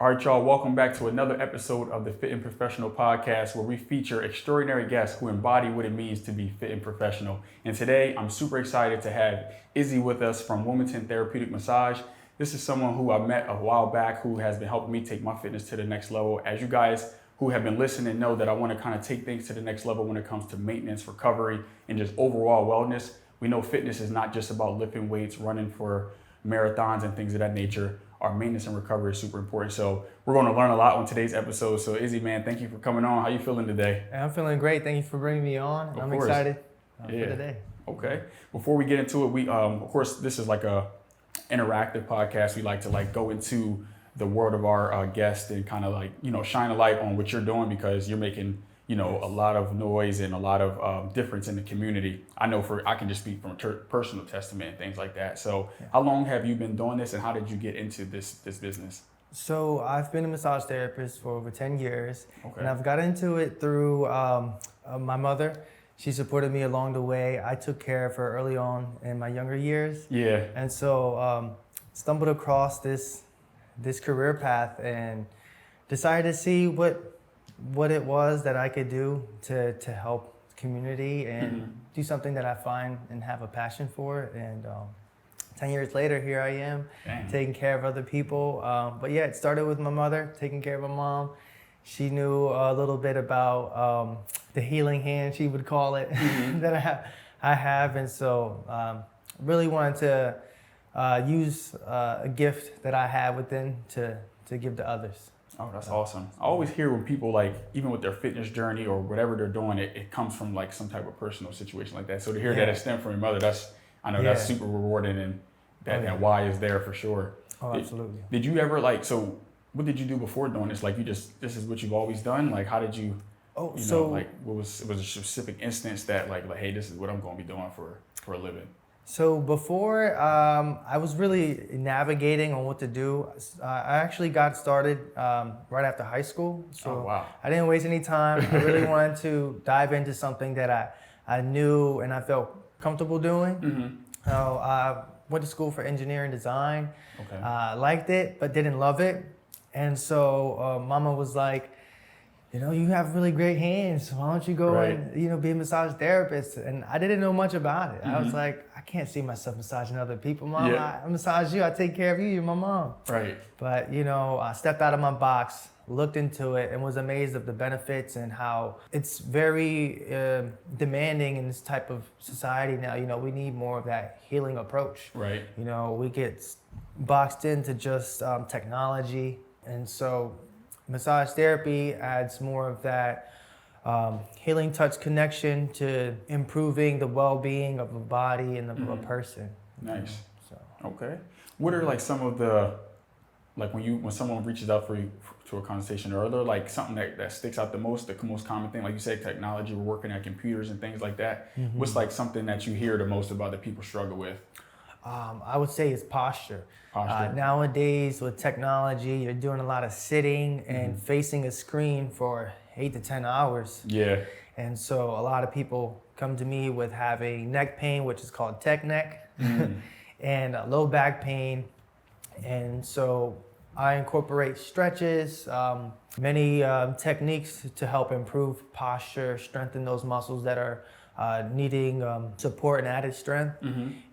All right, y'all, welcome back to another episode of the Fit and Professional podcast, where we feature extraordinary guests who embody what it means to be fit and professional. And today, I'm super excited to have Izzy with us from Wilmington Therapeutic Massage. This is someone who I met a while back who has been helping me take my fitness to the next level. As you guys who have been listening know that I want to kind of take things to the next level when it comes to maintenance, recovery, and just overall wellness. We know fitness is not just about lifting weights, running for marathons and things of that nature. Our maintenance and recovery is super important. So we're going to learn a lot on today's episode. So Izzy, man, thank you for coming on. How you feeling today? I'm feeling great. Thank you for bringing me on. I'm excited for today. Okay. Before we get into it, we of course, this is like a interactive podcast. We like to go into the world of our guests and kind of shine a light on what you're doing, because you're making a lot of noise and a lot of difference in the community. I can just speak from personal testament and things like that. So how long have you been doing this, and how did you get into this business? So I've been a massage therapist for over 10 years, Okay. and I've got into it through my mother. She supported me along the way. I took care of her early on in my younger years. Yeah. And so stumbled across this career path and decided to see what it was that I could do to help the community and do something that I find and have a passion for. And 10 years later, here I am. Dang. Taking care of other people. But yeah, it started with my mother, taking care of my mom. She knew a little bit about the healing hand, she would call it, that I have. And so really wanted to use a gift that I have within to give to others. Oh, that's awesome. I always hear when people even with their fitness journey or whatever they're doing, it comes from some type of personal situation like that. So to hear that it stemmed from your mother, that's super rewarding, and that why is there for sure. Oh, absolutely. Did you ever so what did you do before doing this? This is what you've always done? How did you, what was a specific instance that hey, this is what I'm going to be doing for a living? So before, I was really navigating on what to do. I actually got started right after high school. So wow. I didn't waste any time. I really wanted to dive into something that I knew and I felt comfortable doing. Mm-hmm. So I went to school for engineering design. Okay. Liked it, but didn't love it. And so Mama was like, you have really great hands. Why don't you go and, be a massage therapist? And I didn't know much about it. I was like, I can't see myself massaging other people, Mom. I massage you. I take care of you. You're my mom. Right. But, I stepped out of my box, looked into it, and was amazed of the benefits and how it's very demanding in this type of society now. We need more of that healing approach. Right. We get boxed into just technology. And so massage therapy adds more of that healing touch connection to improving the well-being of a body and of a person. Nice. Okay. What are some of the, when someone reaches out for you to a consultation, or are there something that sticks out the most common thing? Like you say, technology, we're working at computers and things like that. What's something that you hear the most about that people struggle with? I would say it's posture. Nowadays with technology, you're doing a lot of sitting and facing a screen for 8 to 10 hours. Yeah. And so a lot of people come to me with having neck pain, which is called tech neck, and low back pain. And so I incorporate stretches, many techniques to help improve posture, strengthen those muscles that are needing support and added strength,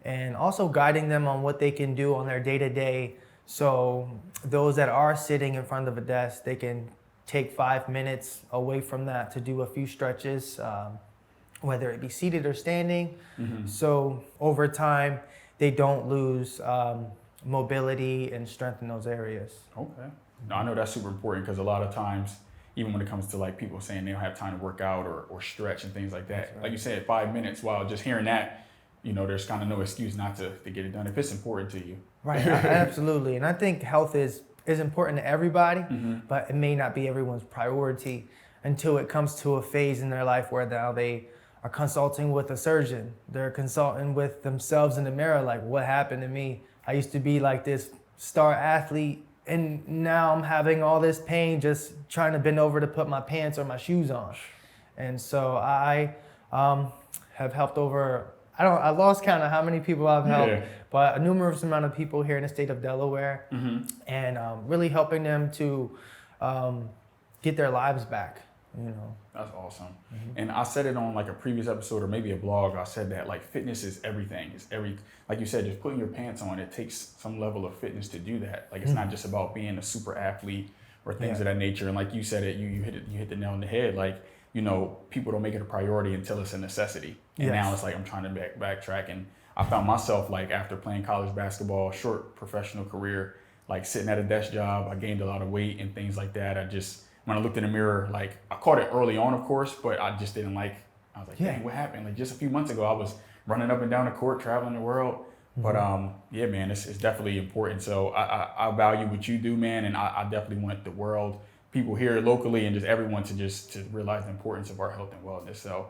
and also guiding them on what they can do on their day-to-day. So those that are sitting in front of a desk, they can take 5 minutes away from that to do a few stretches, whether it be seated or standing. So over time, they don't lose mobility and strength in those areas. Okay. Now, I know that's super important, because a lot of times, even when it comes to people saying they don't have time to work out or stretch and things like that. Right. Like you said, 5 minutes, while just hearing that, there's kind of no excuse not to get it done if it's important to you. Right, absolutely. And I think health is important to everybody, but it may not be everyone's priority until it comes to a phase in their life where now they are consulting with a surgeon. They're consulting with themselves in the mirror, like, what happened to me? I used to be like this star athlete, and now I'm having all this pain just trying to bend over to put my pants or my shoes on. And so I have helped over I lost count of how many people I've helped, Yeah. but a numerous amount of people here in the state of Delaware, and really helping them to get their lives back. You know, That's awesome. And I said it on like a previous episode or maybe a blog. I said that like fitness is everything. Like you said, just putting your pants on. It takes some level of fitness to do that. Like it's not just about being a super athlete or things of that nature. And like you said it, you hit the nail on the head. Like, you know, people don't make it a priority until it's a necessity. And now it's like I'm trying to backtrack. And I found myself like after playing college basketball, short professional career, like sitting at a desk job, I gained a lot of weight and things like that. When I looked in the mirror, like I caught it early on, of course, but I just didn't I was like, dang, what happened? Like just a few months ago, I was running up and down the court, traveling the world. But yeah, man, it's definitely important. So I value what you do, man. And I definitely want the world, people here locally and just everyone to realize the importance of our health and wellness. So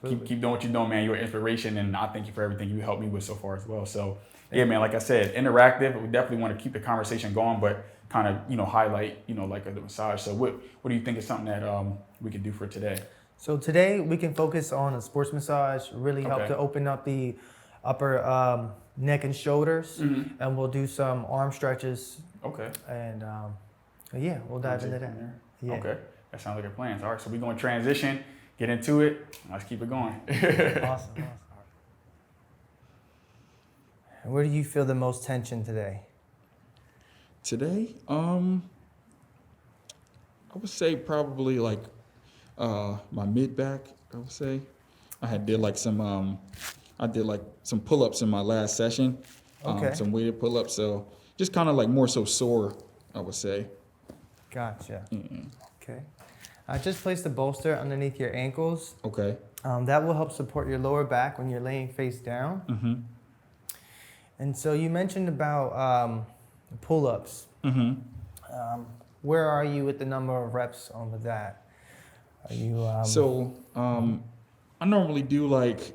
keep doing what you're doing, man. You're an inspiration. And I thank you for everything you helped me with so far as well. So yeah, man, like I said, interactive. We definitely want to keep the conversation going, but kind of, you know, highlight, you know, like the massage. So what do you think is something that we could do for today? So today we can focus on a sports massage, really help to open up the upper neck and shoulders, and we'll do some arm stretches. Okay. And yeah, we'll dive into that. Yeah. Okay, that sounds like a plan. All right, so we're going to transition, get into it. Let's keep it going. Awesome. Where do you feel the most tension today? Today, I would say probably like my mid back. I would say I did some pull-ups in my last session. Some weighted pull-ups. So just kind of like more so sore, I would say. Gotcha. Okay. I just placed a bolster underneath your ankles. Okay. That will help support your lower back when you're laying face down. And so you mentioned about pull-ups. Where are you with the number of reps on with that? Are you? I normally do like,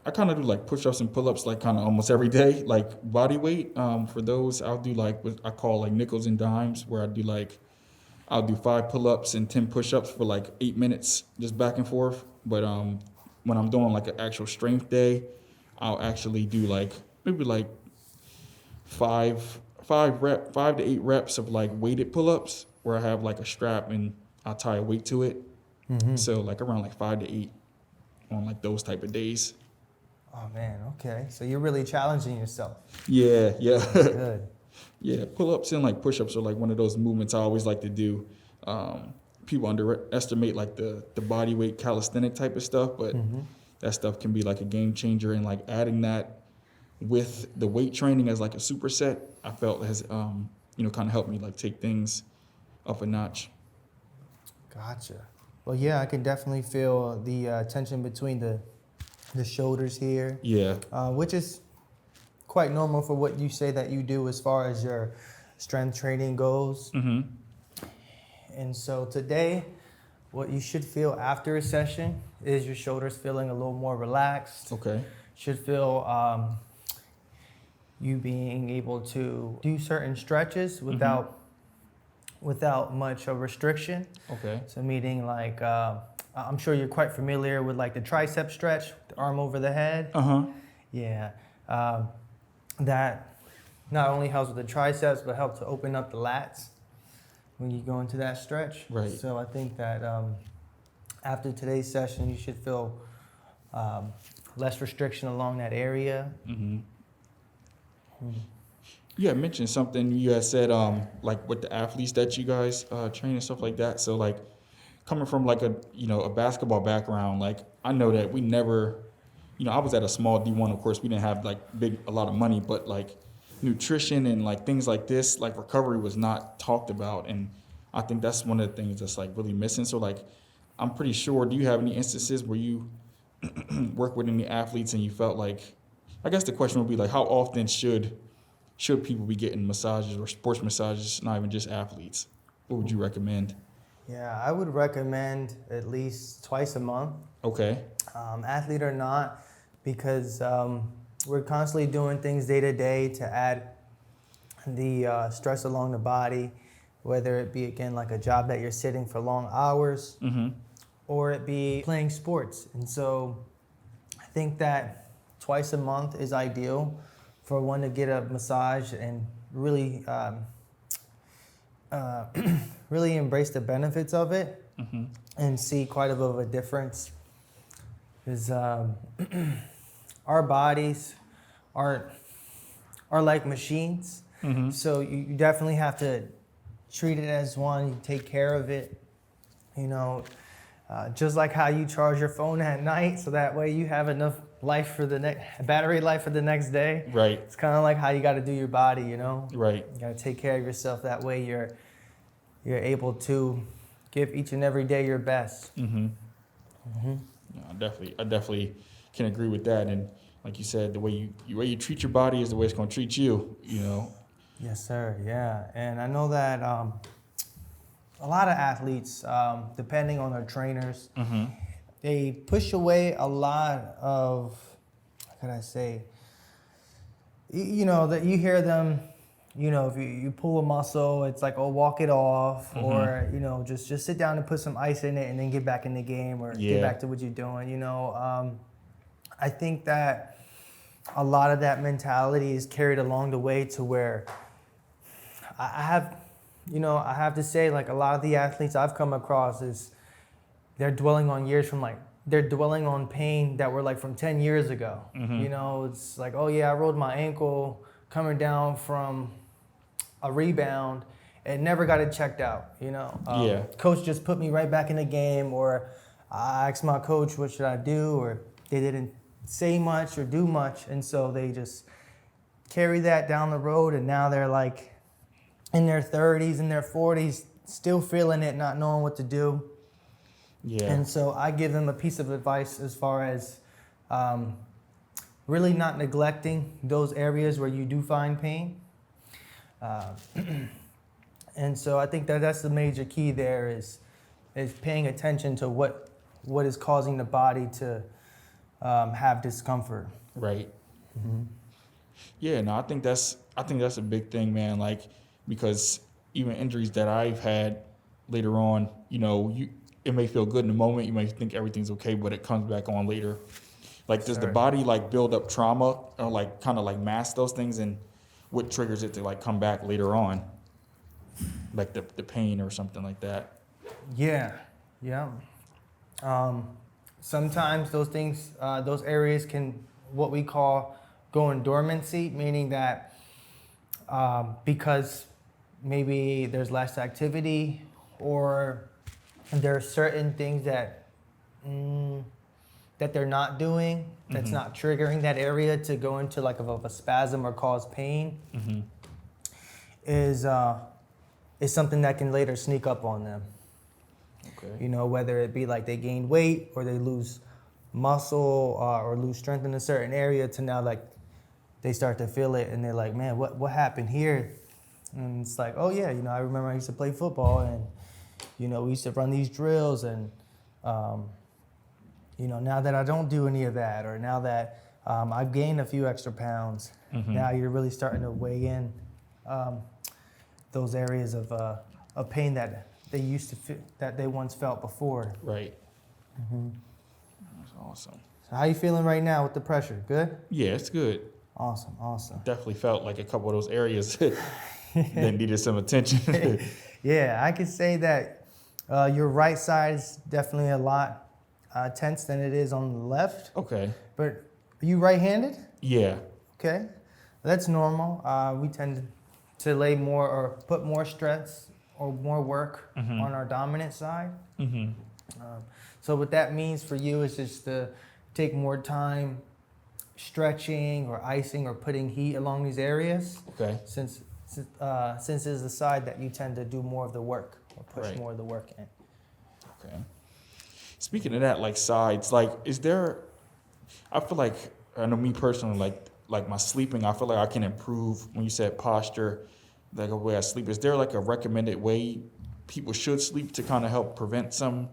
I kind of do like push-ups and pull-ups like kind of almost every day, like body weight. For those, I'll do like what I call like nickels and dimes, where I'll do 5 pull-ups and 10 push-ups for like 8 minutes, just back and forth. But when I'm doing like an actual strength day, I'll actually do like maybe like 5 to 8 reps of like weighted pull-ups, where I have like a strap and I'll tie a weight to it. So like around like 5 to 8 on like those type of days. Oh man, okay. So you're really challenging yourself. Yeah. That's good. Yeah, pull-ups and like push-ups are like one of those movements I always like to do. People underestimate like the body weight calisthenic type of stuff, but that stuff can be like a game changer. And like adding that with the weight training as like a superset, I felt has kind of helped me like take things up a notch. Gotcha. Well, yeah, I can definitely feel the tension between the shoulders here. Yeah. Which is quite normal for what you say that you do as far as your strength training goes. And so today, what you should feel after a session is your shoulders feeling a little more relaxed. Okay. Should feel you being able to do certain stretches without much of restriction. Okay. So meaning like, I'm sure you're quite familiar with like the tricep stretch, the arm over the head. Yeah. That not only helps with the triceps, but helps to open up the lats when you go into that stretch. Right. So I think that after today's session, you should feel less restriction along that area. You had mentioned something. You had said like with the athletes that you guys train and stuff like that. So like coming from like a basketball background, like I know that we never, I was at a small D1. Of course, we didn't have like a lot of money, but like nutrition and like things like this, like recovery was not talked about, and I think that's one of the things that's like really missing. So like, I'm pretty sure. Do you have any instances where you work with any athletes and you felt like, I guess the question would be like, how often should people be getting massages or sports massages, not even just athletes? What would you recommend? Yeah, I would recommend at least twice a month. Okay. Athlete or not, because we're constantly doing things day to day to add the stress along the body, whether it be, again, like a job that you're sitting for long hours, or it be playing sports. And so I think that twice a month is ideal for one to get a massage and really really embrace the benefits of it and see quite a bit of a difference. Because our bodies are like machines, so you definitely have to treat it as one. You take care of it, just like how you charge your phone at night, so that way you have enough life for the battery life for the next day. Right. It's kind of like how you got to do your body, Right. You got to take care of yourself. That way you're able to give each and every day your best. Yeah, I definitely can agree with that. And like you said, the way you treat your body is the way it's going to treat you. Yes, sir. Yeah, and I know that a lot of athletes, depending on their trainers, they push away a lot of, how can I say, that you hear them, if you pull a muscle, it's like, oh, walk it off, or, just sit down and put some ice in it and then get back in the game, or get back to what you're doing, I think that a lot of that mentality is carried along the way to where I have to say, like, a lot of the athletes I've come across they're dwelling on pain that were like from 10 years ago. It's like, oh yeah, I rolled my ankle coming down from a rebound and never got it checked out. Coach just put me right back in the game, or I asked my coach, what should I do? Or they didn't say much or do much. And so they just carry that down the road, and now they're like in their 30s and their 40s, still feeling it, not knowing what to do. Yeah. And so I give them a piece of advice as far as really not neglecting those areas where you do find pain. And so I think that's the major key there is paying attention to what is causing the body to have discomfort. Right. Yeah, no, I think that's a big thing, man. Like, because even injuries that I've had later on, it may feel good in the moment. You may think everything's okay, but it comes back on later. Like, does the body like build up trauma or like kind of like mask those things, and what triggers it to like come back later on? Like the pain or something like that. Yeah. Sometimes those things, those areas can, what we call, go in dormancy, meaning that because maybe there's less activity, or there are certain things that they're not doing, that's not triggering that area to go into like a spasm or cause pain, is something that can later sneak up on them. Okay. Whether it be like they gain weight or they lose muscle or lose strength in a certain area, to now like they start to feel it and they're like, man, what happened here? And it's like, oh yeah, I remember I used to play football, and we used to run these drills, and now that I don't do any of that, or now that I've gained a few extra pounds, now you're really starting to weigh in those areas of pain that they used to feel, that they once felt before. Right. That's awesome. So how you feeling right now with the pressure? Good? Yeah, it's good. Awesome. Definitely felt like a couple of those areas that needed some attention. Yeah, I could say that your right side is definitely a lot tense than it is on the left. Okay. But are you right-handed? Yeah. Okay. That's normal. We tend to lay more or put more stress or more work on our dominant side. So what that means for you is just to take more time stretching or icing or putting heat along these areas. Okay. Since it's the side that you tend to do more of the work or push more of the work in. Okay. Speaking of that, like sides, like is there? I feel like, I know me personally, like my sleeping, I feel like I can improve. When you said posture, like a way I sleep, is there like a recommended way people should sleep to kind of help prevent some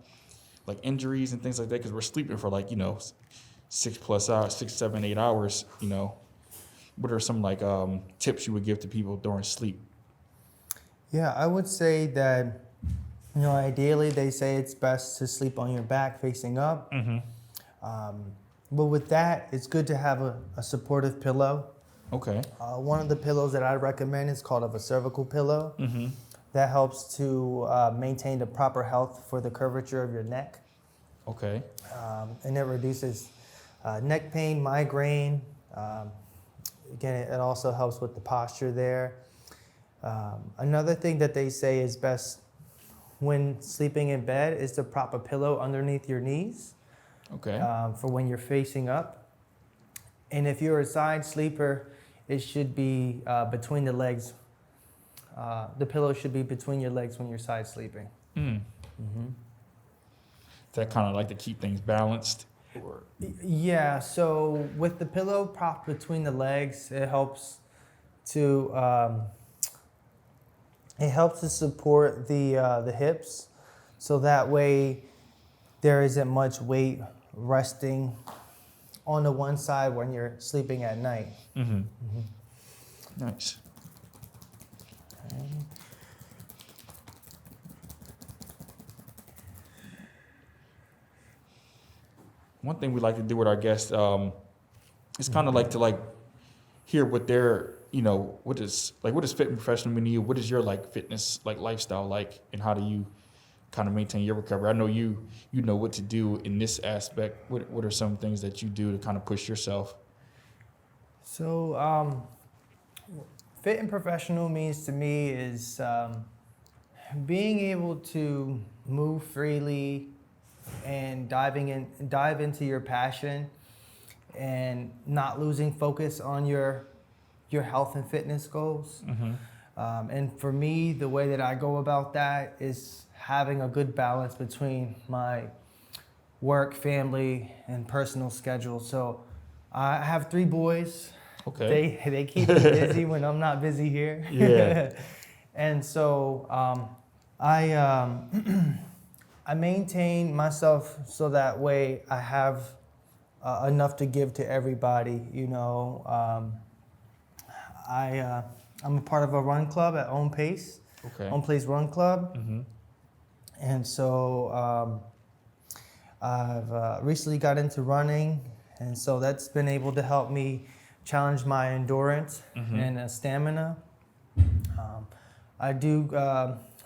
like injuries and things like that? Because we're sleeping for like 6+ hours, 6, 7, 8 hours. What are some like tips you would give to people during sleep? Yeah, I would say that ideally they say it's best to sleep on your back facing up. But with that, it's good to have a supportive pillow. Okay. One of the pillows that I recommend is called a cervical pillow. Mm-hmm. That helps to maintain the proper health for the curvature of your neck. Okay. And it reduces neck pain, migraine. Again, it also helps with the posture there. Another thing that they say is best when sleeping in bed is to prop a pillow underneath your knees. Okay. For when you're facing up. And if you're a side sleeper, it should be between the legs. The pillow should be between your legs when you're side sleeping. Mm. Mm-hmm. Is that kind of like to keep things balanced? Or? Yeah, so with the pillow propped between the legs, it helps to support the hips, so that way there isn't much weight resting on the one side when you're sleeping at night. Mm-hmm. Mm-hmm. Nice. Okay. One thing we like to do with our guests is kind of like to hear what their what does fit and professional mean to you? What is your fitness lifestyle like, and how do you kind of maintain your recovery? I know you know what to do in this aspect. What are some things that you do to kind of push yourself? So fit and professional means to me is being able to move freely and dive into your passion and not losing focus on your health and fitness goals. Mm-hmm. And for me, the way that I go about that is having a good balance between my work, family, and personal schedule. So I have 3 boys. Okay. They keep me busy when I'm not busy here. Yeah. And so I maintain myself so that way I have enough to give to everybody. I'm a part of a run club at Own Pace. Okay. Own Pace Run Club. Mm-hmm. And so I've recently got into running, and so that's been able to help me challenge my endurance Mm-hmm. and stamina. I do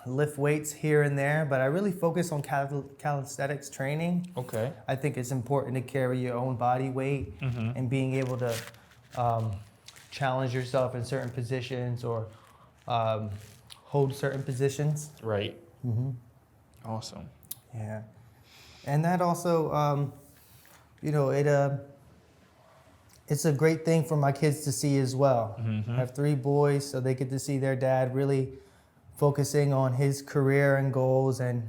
lift weights here and there, but I really focus on calisthenics training. Okay. I think it's important to carry your own body weight Mm-hmm. and being able to challenge yourself in certain positions or hold certain positions. Right. Mm-hmm. Awesome. Yeah, and that also, it's a great thing for my kids to see as well. Mm-hmm. I have 3 boys, so they get to see their dad really focusing on his career and goals and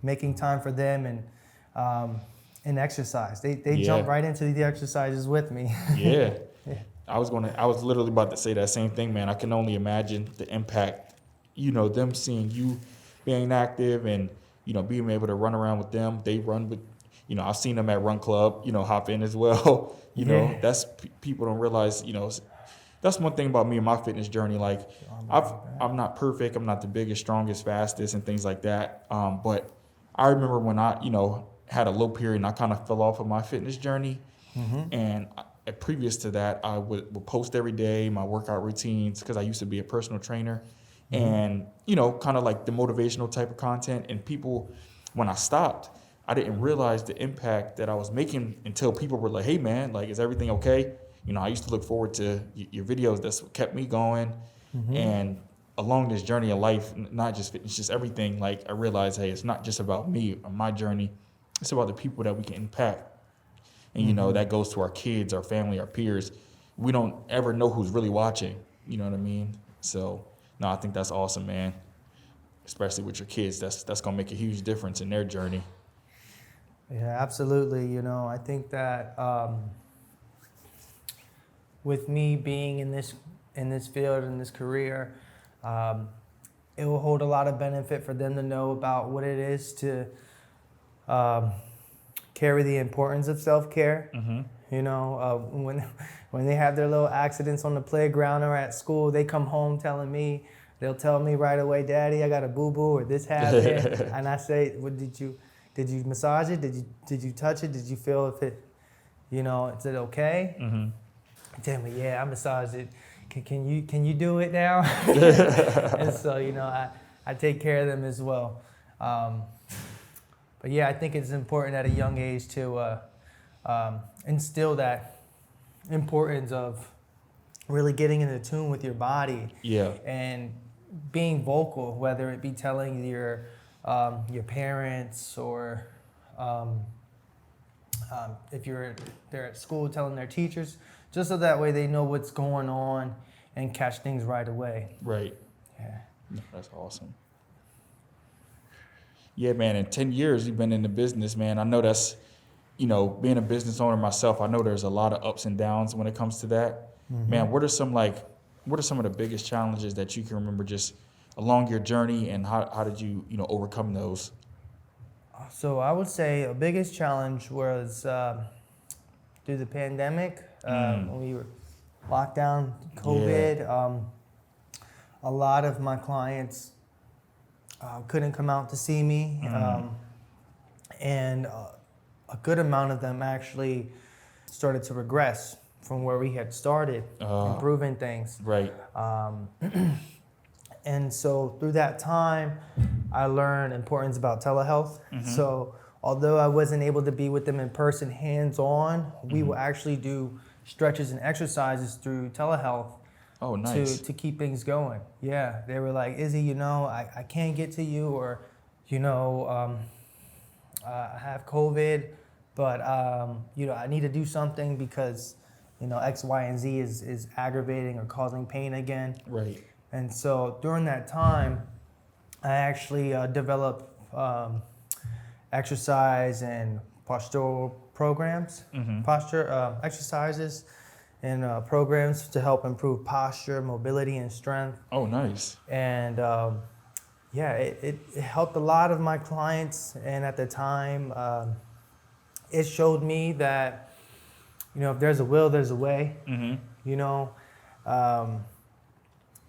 making time for them and exercise. They Yeah. jump right into the exercises with me. Yeah. Yeah. I was literally about to say that same thing, man. I can only imagine the impact, them seeing you being active and, being able to run around with them. They run with, I've seen them at Run Club, hop in as well. Yeah. That's people don't realize, that's one thing about me and my fitness journey. I'm not perfect. I'm not the biggest, strongest, fastest and things like that. But I remember when I, had a low period and I kind of fell off of my fitness journey. Mm-hmm. And previous to that, I would post every day my workout routines because I used to be a personal trainer. Mm-hmm. And, kind of like the motivational type of content. And people, when I stopped, I didn't realize the impact that I was making until people were like, hey, man, is everything okay? I used to look forward to your videos. That's what kept me going. Mm-hmm. And along this journey of life, not just fitness, just everything, I realized, hey, it's not just about me or my journey. It's about the people that we can impact. And, Mm-hmm. that goes to our kids, our family, our peers. We don't ever know who's really watching. You know what I mean? So, no, I think that's awesome, man. Especially with your kids. That's going to make a huge difference in their journey. Yeah, absolutely. I think that with me being in this field, in this career, it will hold a lot of benefit for them to know about what it is to carry the importance of self-care. Mm-hmm. When they have their little accidents on the playground or at school, they come home they'll tell me right away, Daddy, I got a boo-boo or this happened. And I say, did you massage it? Did you touch it? Did you feel if it, Is it okay? Mm-hmm. Tell me, yeah, I massage it. Can you do it now? And so, I take care of them as well. But yeah, I think it's important at a young age to instill that importance of really getting into tune with your body. Yeah. And being vocal, whether it be telling your parents or if they're at school, telling their teachers, just so that way they know what's going on and catch things right away. Right. Yeah. No, that's awesome. Yeah, man, in 10 years you've been in the business, man. I know that's, being a business owner myself, I know there's a lot of ups and downs when it comes to that. Mm-hmm. Man, what are some of the biggest challenges that you can remember just along your journey, and how did you, overcome those? So I would say the biggest challenge was through the pandemic, when we were locked down, COVID. Yeah. A lot of my clients couldn't come out to see me, and a good amount of them actually started to regress from where we had started, improving things. Right. And so through that time, I learned importance about telehealth. Mm-hmm. So although I wasn't able to be with them in person, hands-on, we will actually do stretches and exercises through telehealth. Oh, nice. To keep things going. Yeah, they were like, Izzy, I can't get to you, or, I have COVID, but, I need to do something because, X, Y, and Z is aggravating or causing pain again. Right. And so during that time, I actually developed exercise and postural programs, posture exercises and programs to help improve posture, mobility, and strength. Oh, nice. And it helped a lot of my clients. And at the time, it showed me that, if there's a will, there's a way. Mm-hmm.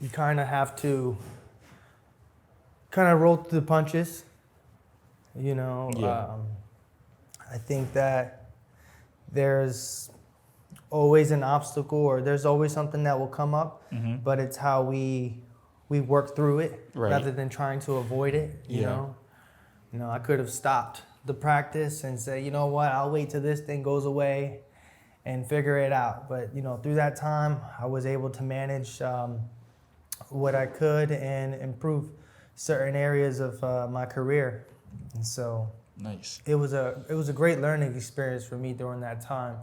You kind of have to roll through the punches, Yeah. I think that there's always an obstacle, or there's always something that will come up, but it's how we work through it, right, rather than trying to avoid it, you know? I could have stopped the practice and said, you know what, I'll wait till this thing goes away and figure it out. But, through that time, I was able to manage what I could and improve certain areas of my career. And so nice. It was a great learning experience for me during that time.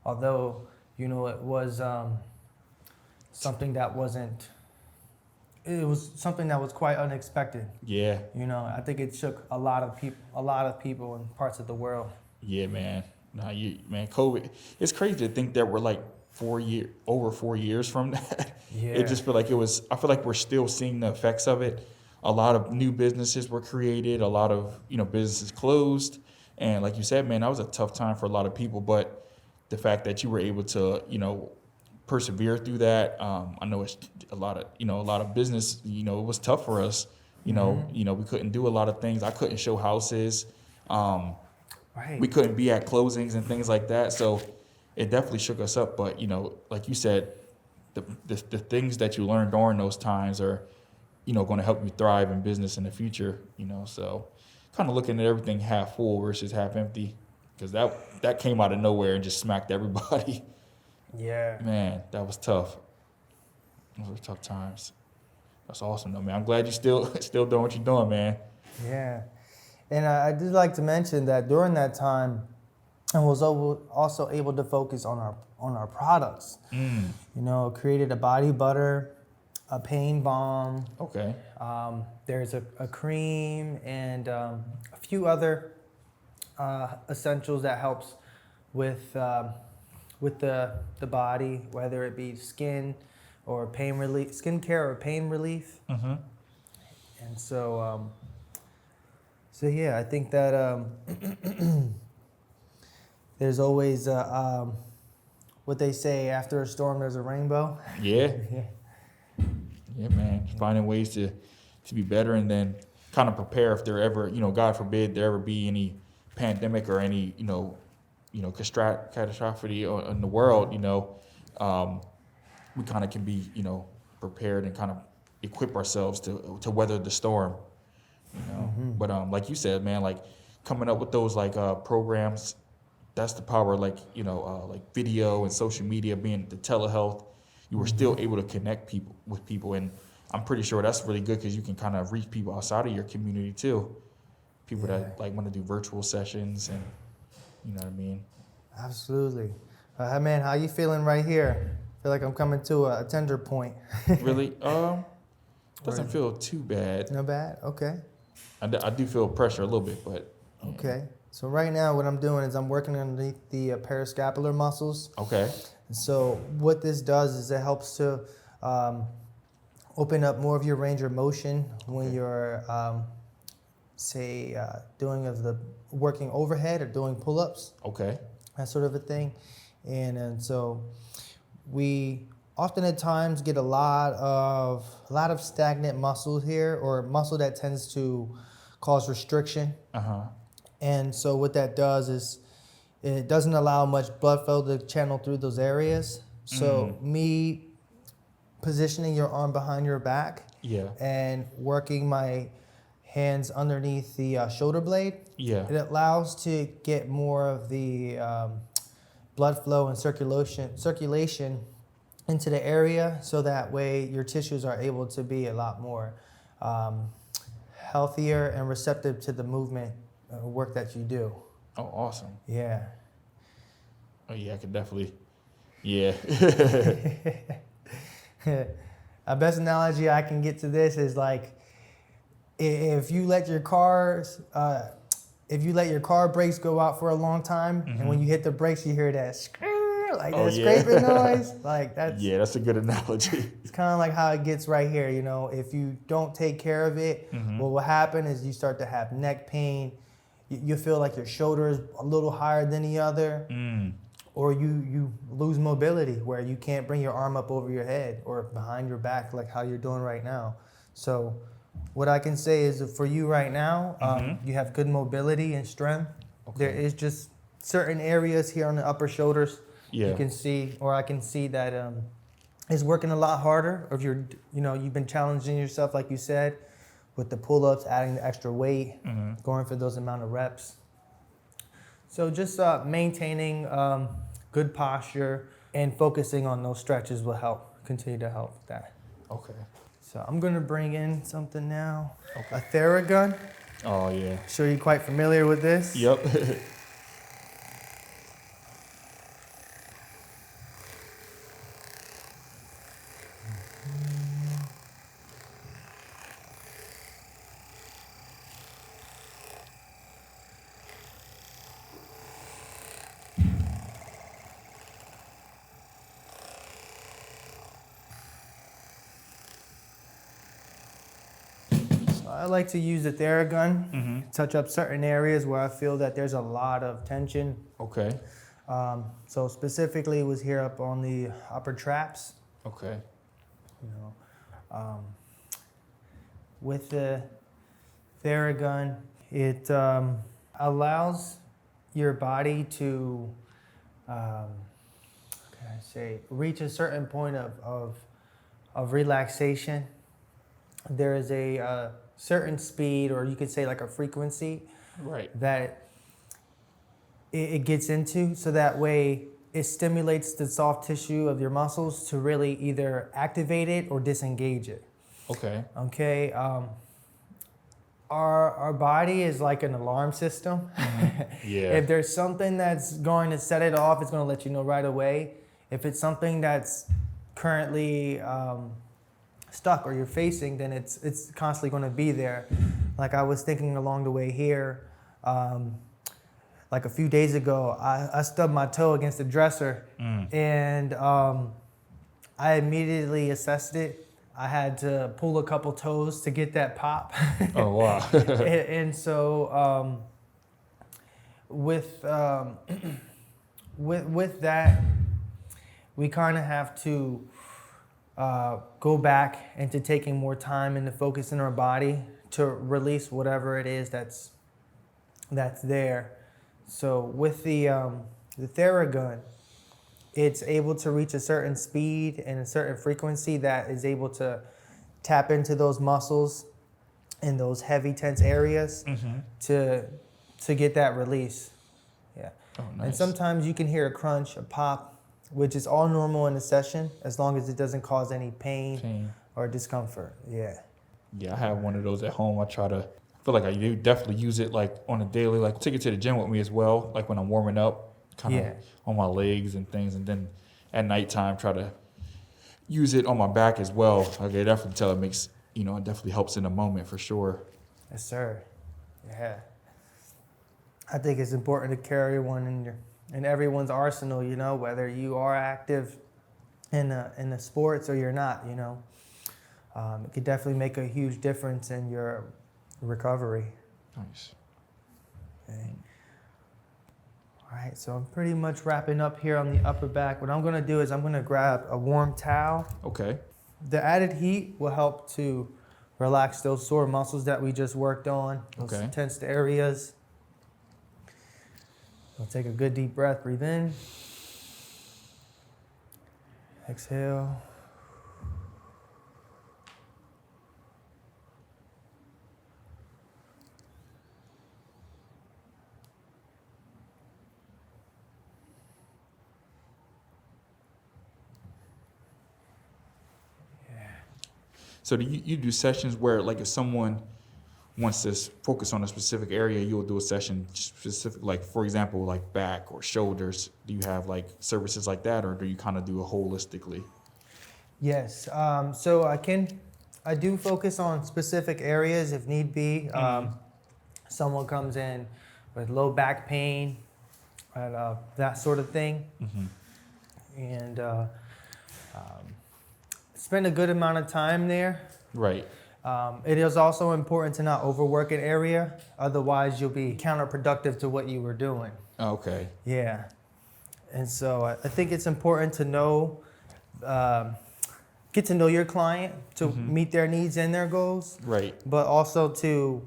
Although, it was something that was quite unexpected. Yeah. I think it shook a lot of people in parts of the world. Yeah, man. COVID, it's crazy to think that we're like over 4 years from that. Yeah. It just feel like I feel like we're still seeing the effects of it. A lot of new businesses were created, a lot of, businesses closed. And like you said, man, that was a tough time for a lot of people, but the fact that you were able to, persevere through that. I know it's a lot of business, it was tough for us. We couldn't do a lot of things. I couldn't show houses. Right. We couldn't be at closings and things like that. So it definitely shook us up. But, like you said, the things that you learned during those times are, going to help you thrive in business in the future, so kind of looking at everything half full versus half empty, because that came out of nowhere and just smacked everybody. Yeah. Man, that was tough. Those were tough times. That's awesome though, man. I'm glad you still doing what you're doing, man. Yeah. And I did like to mention that during that time, I was also able to focus on our products. Created a body butter, a pain balm. Okay. There's a cream and a few other essentials that helps with the body, whether it be skin or pain relief, skincare or pain relief. Mm-hmm. And so yeah, I think that there's always what they say, after a storm there's a rainbow. Yeah. Yeah. Yeah, man. Finding ways to be better, and then kind of prepare if there ever, God forbid, there ever be any pandemic or any, catastrophe in the world, we kind of can be, prepared and kind of equip ourselves to weather the storm, But like you said, man, like coming up with those like programs, that's the power. Like like video and social media, being the telehealth, you were still able to connect with people, and I'm pretty sure that's really good because you can kind of reach people outside of your community too. People that like want to do virtual sessions, and you know what I mean. Absolutely. Man, how you feeling right here? I feel like I'm coming to a tender point. Really? Doesn't feel too bad. No bad? Okay. I do feel pressure a little bit, but. Yeah. Okay. So right now what I'm doing is I'm working underneath the parascapular muscles. Okay. And so what this does is it helps to open up more of your range of motion when you're, working overhead or doing pull-ups. Okay. That sort of a thing. And so we often at times get a lot of stagnant muscle here, or muscle that tends to cause restriction. And so what that does is it doesn't allow much blood flow to channel through those areas. So me positioning your arm behind your back and working my hands underneath the shoulder blade, it allows to get more of the blood flow and circulation into the area, so that way your tissues are able to be a lot more healthier and receptive to the movement work that you do. Oh, awesome. Yeah. Oh yeah, I could definitely. Yeah. A best analogy I can get to this is like, if you let your car brakes go out for a long time, and when you hit the brakes, you hear that scraping noise. Like that's. Yeah, that's a good analogy. It's kind of like how it gets right here. If you don't take care of it, what will happen is you start to have neck pain. You feel like your shoulder is a little higher than the other, or you lose mobility where you can't bring your arm up over your head or behind your back like how you're doing right now. So what I can say is that for you right now, you have good mobility and strength. Okay. There is just certain areas here on the upper shoulders you can see, or I can see that it's working a lot harder. Or if you've been challenging yourself, like you said, with the pull-ups, adding the extra weight, going for those amount of reps. So just maintaining good posture and focusing on those stretches will continue to help with that. Okay. So I'm gonna bring in something now. Okay. A Theragun. Oh yeah. Sure you're quite familiar with this? Yep. I like to use the Theragun, touch up certain areas where I feel that there's a lot of tension. Okay. So specifically it was here up on the upper traps. Okay. With the Theragun, it allows your body to, reach a certain point of relaxation. There is a certain speed, or you could say like a frequency, that it gets into, so that way it stimulates the soft tissue of your muscles to really either activate it or disengage it. Okay. Okay. Our body is like an alarm system. If there's something that's going to set it off, it's going to let you know right away. If it's something that's currently stuck or you're facing, then it's constantly going to be there. Like I was thinking along the way here, like a few days ago, I stubbed my toe against the dresser, and I immediately assessed it. I had to pull a couple toes to get that pop. Oh wow. and so with that, we kind of have to go back into taking more time into focusing our body to release whatever it is that's there. So with the The Theragun, it's able to reach a certain speed and a certain frequency that is able to tap into those muscles in those heavy tense areas to get that release. Yeah. Oh, nice. And sometimes you can hear a crunch, a pop, which is all normal in a session as long as it doesn't cause any pain. Or discomfort. Yeah. Yeah, I have one of those at home. I feel like I do definitely use it like on a daily, like take it to the gym with me as well. Like when I'm warming up, kind of on my legs and things. And then at nighttime, try to use it on my back as well. I can definitely tell it makes, it definitely helps in the moment for sure. Yes, sir. Yeah. I think it's important to carry one in everyone's arsenal, whether you are active in the sports or you're not, It could definitely make a huge difference in your recovery. Nice. Okay. All right, so I'm pretty much wrapping up here on the upper back. What I'm gonna do is I'm gonna grab a warm towel. Okay. The added heat will help to relax those sore muscles that we just worked on, those tensed areas. So take a good deep breath, breathe in. Exhale. So do you do sessions where, like, if someone wants to focus on a specific area, you'll do a session specific, like, for example, like back or shoulders? Do you have, like, services like that, or do you kind of do it holistically? Yes. So I do focus on specific areas if need be. Someone comes in with low back pain, and, that sort of thing. And spend a good amount of time there. Right. It is also important to not overwork an area, otherwise you'll be counterproductive to what you were doing. Okay. Yeah. And so I think it's important to know, get to know your client to meet their needs and their goals. Right. But also to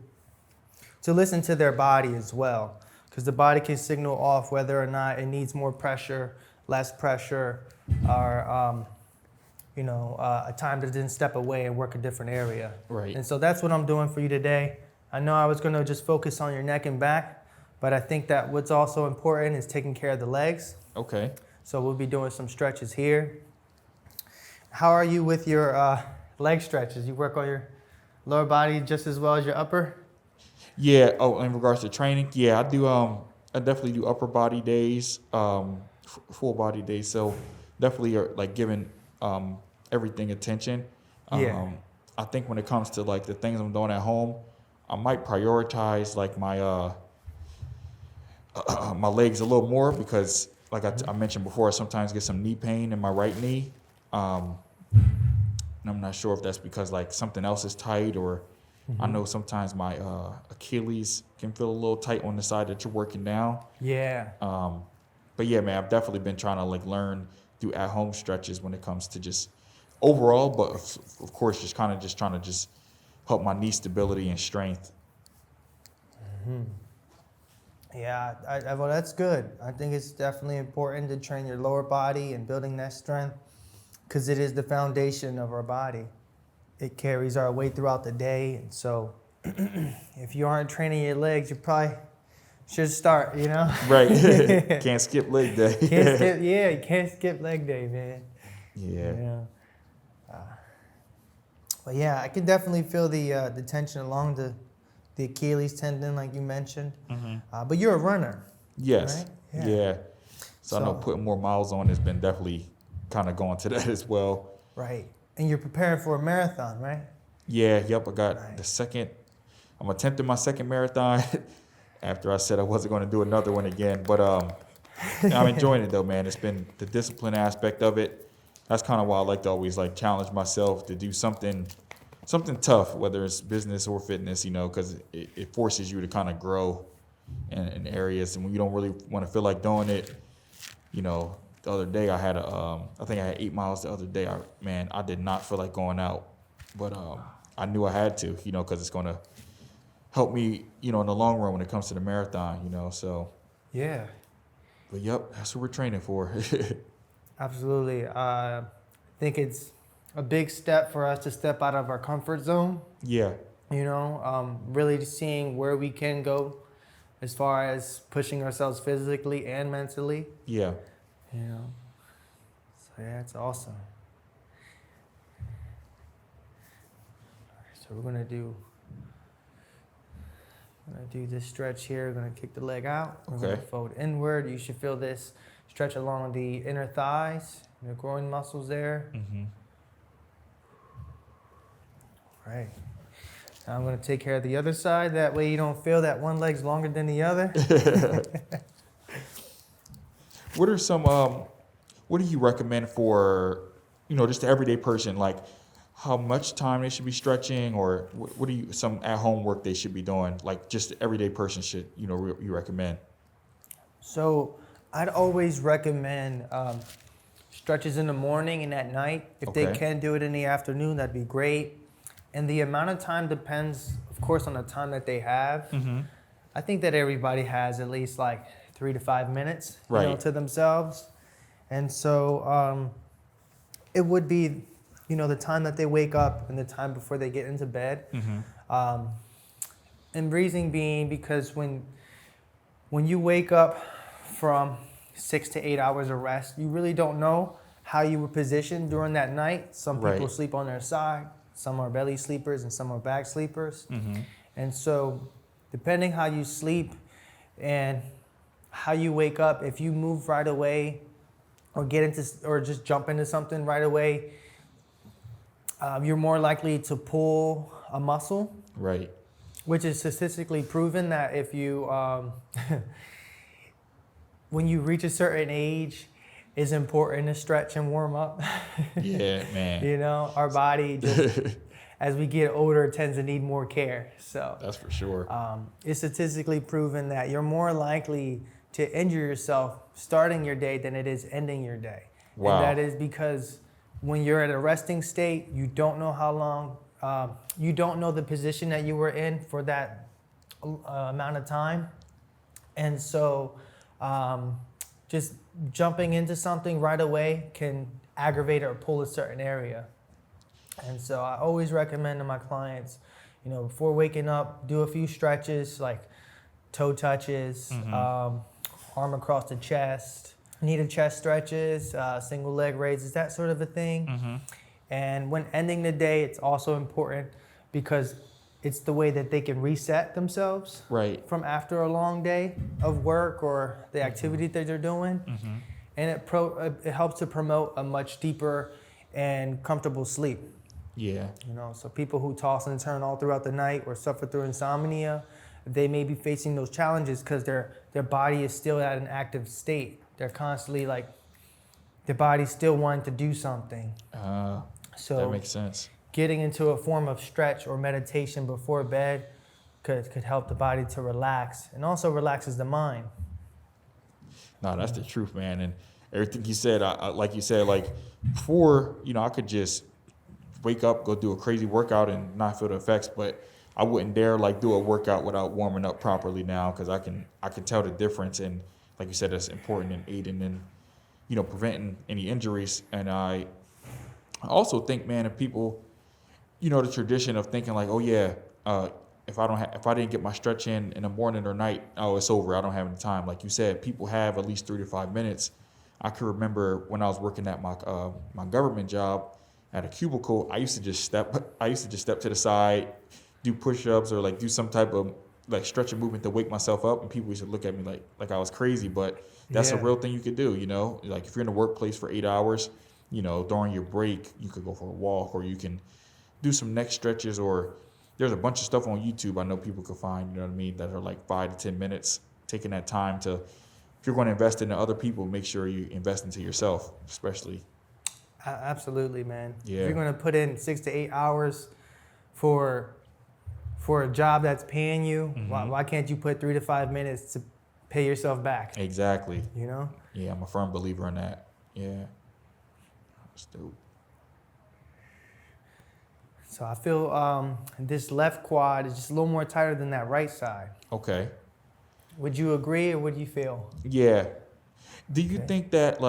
listen to their body as well, because the body can signal off whether or not it needs more pressure, less pressure, or a time to then step away and work a different area. Right. And so that's what I'm doing for you today. I know I was going to just focus on your neck and back, but I think that what's also important is taking care of the legs. Okay. So we'll be doing some stretches here. How are you with your leg stretches? You work on your lower body just as well as your upper? Yeah. Oh, in regards to training, yeah, I do. I definitely do upper body days, full body days. So definitely like giving everything attention. I think when it comes to like the things I'm doing at home, I might prioritize like my my legs a little more, because like I mentioned before, I sometimes get some knee pain in my right knee. And I'm not sure if that's because like something else is tight, or I know sometimes my Achilles can feel a little tight on the side that you're working down. Yeah. But yeah, man, I've definitely been trying to like learn do at-home stretches when it comes to just overall, but of course just kind of just trying to just help my knee stability and strength. Yeah, well, that's good. I think it's definitely important to train your lower body and building that strength, because it is the foundation of our body. It carries our weight throughout the day, and so if you aren't training your legs, you probably should start, Right. Can't skip leg day. You can't skip leg day, man. Yeah. But yeah, I can definitely feel the tension along the Achilles tendon, like you mentioned. But you're a runner. Yes. Right? Yeah. So I know putting more miles on has been definitely kind of going to that as well. Right. And you're preparing for a marathon, right? Yeah. Yep. I got I'm attempting my second marathon after I said I wasn't going to do another one again. But I'm enjoying it though, man. It's been the discipline aspect of it. That's kind of why I like to always like challenge myself to do something tough, whether it's business or fitness, because it forces you to kind of grow in areas. And when you don't really want to feel like doing it, the other day I had I think I had 8 miles the other day. I did not feel like going out, but I knew I had to, because it's going to help me, in the long run when it comes to the marathon, so. Yeah. But yep, that's what we're training for. Absolutely. I think it's a big step for us to step out of our comfort zone. Yeah. Really seeing where we can go as far as pushing ourselves physically and mentally. Yeah. So yeah, it's awesome. So we're gonna do this stretch here. We're gonna kick the leg out. We're gonna fold inward. You should feel this stretch along the inner thighs, the groin muscles there. Mm-hmm. All right. Now I'm gonna take care of the other side. That way you don't feel that one leg's longer than the other. What are some what do you recommend for, just the everyday person, like how much time they should be stretching, or what do you, some at home work they should be doing, like just the everyday person should, you recommend? So I'd always recommend stretches in the morning and at night. If they can do it in the afternoon, that'd be great. And the amount of time depends, of course, on the time that they have. Mm-hmm. I think that everybody has at least like 3 to 5 minutes, Right. to themselves. And so it would be, the time that they wake up and the time before they get into bed. Mm-hmm. And reason being because when you wake up from 6 to 8 hours of rest, you really don't know how you were positioned during that night. Some people Right. sleep on their side, some are belly sleepers, and some are back sleepers. Mm-hmm. And so depending how you sleep and how you wake up, if you move right away or just jump into something right away, you're more likely to pull a muscle. Right. Which is statistically proven that if you, when you reach a certain age, it's important to stretch and warm up. Yeah, man. Our body just, as we get older, tends to need more care. So That's for sure. it's statistically proven that you're more likely to injure yourself starting your day than it is ending your day. Wow. And that is because when you're at a resting state, you don't know how long, you don't know the position that you were in for that amount of time. And so just jumping into something right away can aggravate or pull a certain area. And so I always recommend to my clients, before waking up, do a few stretches like toe touches, arm across the chest, knee to chest stretches, single leg raises, that sort of a thing. Mm-hmm. And when ending the day, it's also important because it's the way that they can reset themselves Right. from after a long day of work or the activity that they're doing. Mm-hmm. And it helps to promote a much deeper and comfortable sleep. Yeah. So people who toss and turn all throughout the night or suffer through insomnia, they may be facing those challenges because their body is still at an active state. They're constantly their body's still wanting to do something. So that makes sense. getting into a form of stretch or meditation before bed could help the body to relax and also relaxes the mind. No, that's the truth, man. And everything you said, like you said, before, I could just wake up, go do a crazy workout and not feel the effects, but I wouldn't dare do a workout without warming up properly now because I can tell the difference. And like you said, that's important in aiding in, preventing any injuries. And I also think, man, if people, the tradition of thinking oh yeah, if I didn't get my stretch in the morning or night, it's over. I don't have any time. Like you said, people have at least 3 to 5 minutes. I can remember when I was working at my government job at a cubicle, I used to just step to the side, do push-ups or do some type of stretching movement to wake myself up, and people used to look at me like I was crazy, but that's a real thing you could do. If you're in the workplace for 8 hours, during your break you could go for a walk, or you can do some neck stretches, or there's a bunch of stuff on YouTube I know people could find, that are 5 to 10 minutes. Taking that time to, if you're going to invest into other people, make sure you invest into yourself, especially. Absolutely, man. Yeah. If you're going to put in 6 to 8 hours for a job that's paying you, why can't you put 3 to 5 minutes to pay yourself back? Exactly. Yeah, I'm a firm believer in that. Yeah. That's dope. So I feel this left quad is just a little more tighter than that right side. Okay. Would you agree, or what do you feel? Yeah. Do you Okay. think that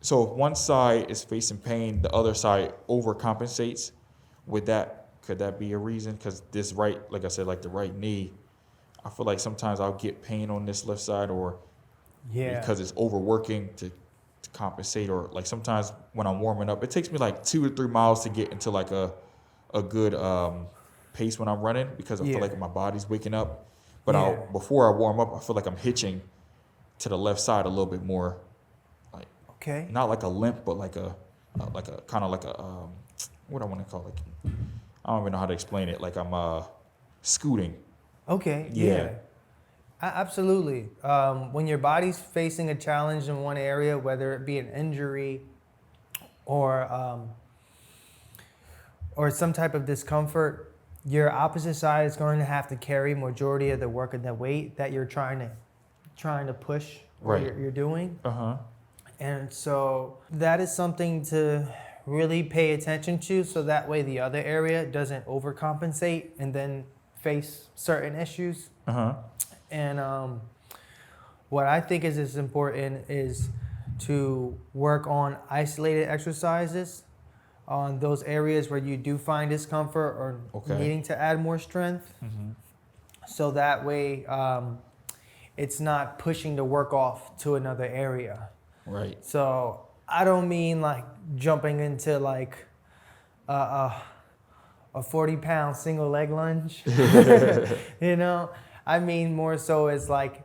so if one side is facing pain, the other side overcompensates? Could that be a reason? Because like I said, like the right knee, I feel like sometimes I'll get pain on this left side, or Yeah. because it's overworking to compensate, or like sometimes when I'm warming up, it takes me like 2 to 3 miles to get into like a good pace when I'm running, because I feel Yeah. like my body's waking up. But Yeah. before I warm up, I feel like I'm hitching to the left side a little bit more, like Okay. not like a limp, but like a kind of like a what I want to call it. I don't even know how to explain it. Like I'm scooting. Okay. Yeah. Yeah. Absolutely. When your body's facing a challenge in one area, whether it be an injury or some type of discomfort, your opposite side is going to have to carry majority of the work and the weight that you're trying to push or Right. you're doing. Uh-huh. And so that is something to really pay attention to, so that way the other area doesn't overcompensate and then face certain issues. Uh-huh. And what I think is important is to work on isolated exercises on those areas where you do find discomfort or Okay. needing to add more strength. Mm-hmm. So that way it's not pushing the work off to another area. Right. So I don't mean like jumping into like a 40-pound single leg lunge, you know? I mean more so as like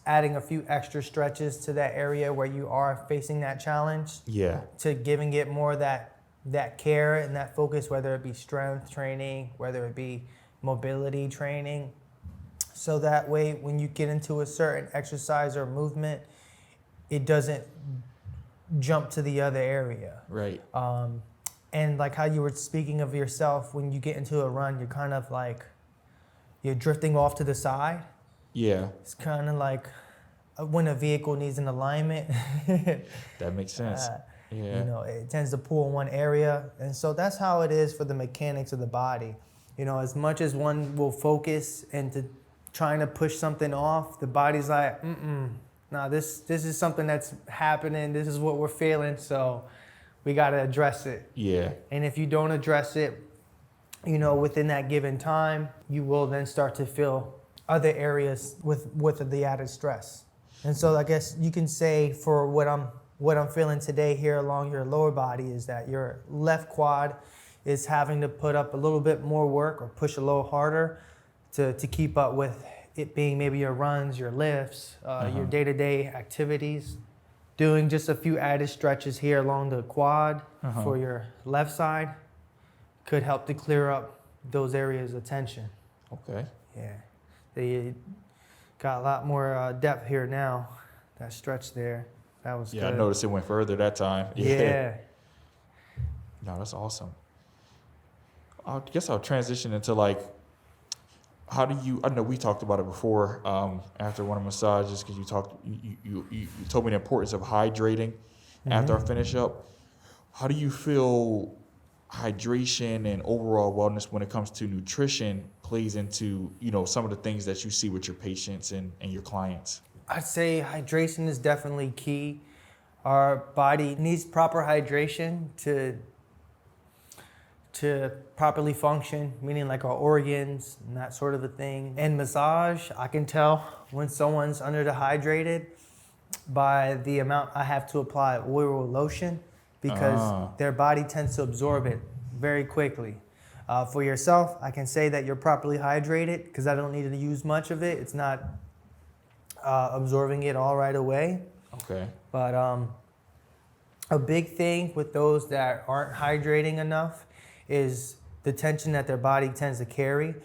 adding a few extra stretches to that area where you are facing that challenge, Yeah. to giving it more that care and that focus, whether it be strength training, whether it be mobility training. So that way when you get into a certain exercise or movement, it doesn't jump to the other area. Right. And like how you were speaking of yourself, when you get into a run, you're kind of like, you're drifting off to the side. Yeah. It's kind of like when a vehicle needs an alignment. That makes sense. Yeah. You know, it tends to pull in one area. And so that's how it is for the mechanics of the body. You know, as much as one will focus into trying to push something off, the body's like, nah, this is something that's happening. This is what we're feeling. So we got to address it. Yeah. And if you don't address it, you know, within that given time, you will then start to feel other areas with the added stress. And so I guess you can say for what I'm feeling today here along your lower body is that your left quad is having to put up a little bit more work or push a little harder to keep up with it being maybe your runs, your lifts, your day-to-day activities. Doing just a few added stretches here along the quad for your left side could help to clear up those areas of tension. Okay. Yeah, they got a lot more depth here now. That stretch there, that was Yeah, good. I noticed it went further that time. Yeah. No, that's awesome. I guess I'll transition into like, how do you? I know we talked about it before after one of the massages, because you told me the importance of hydrating after I finish up. How do you feel hydration and overall wellness when it comes to nutrition plays into, you know, some of the things that you see with your patients and your clients? I'd say hydration is definitely key. Our body needs proper hydration to properly function, meaning like our organs and that sort of a thing. And massage, I can tell when someone's under dehydrated by the amount I have to apply oil or lotion, because their body tends to absorb it very quickly. For yourself, I can say that you're properly hydrated because I don't need to use much of it. It's not absorbing it all right away. Okay. But a big thing with those that aren't hydrating enough is the tension that their body tends to carry.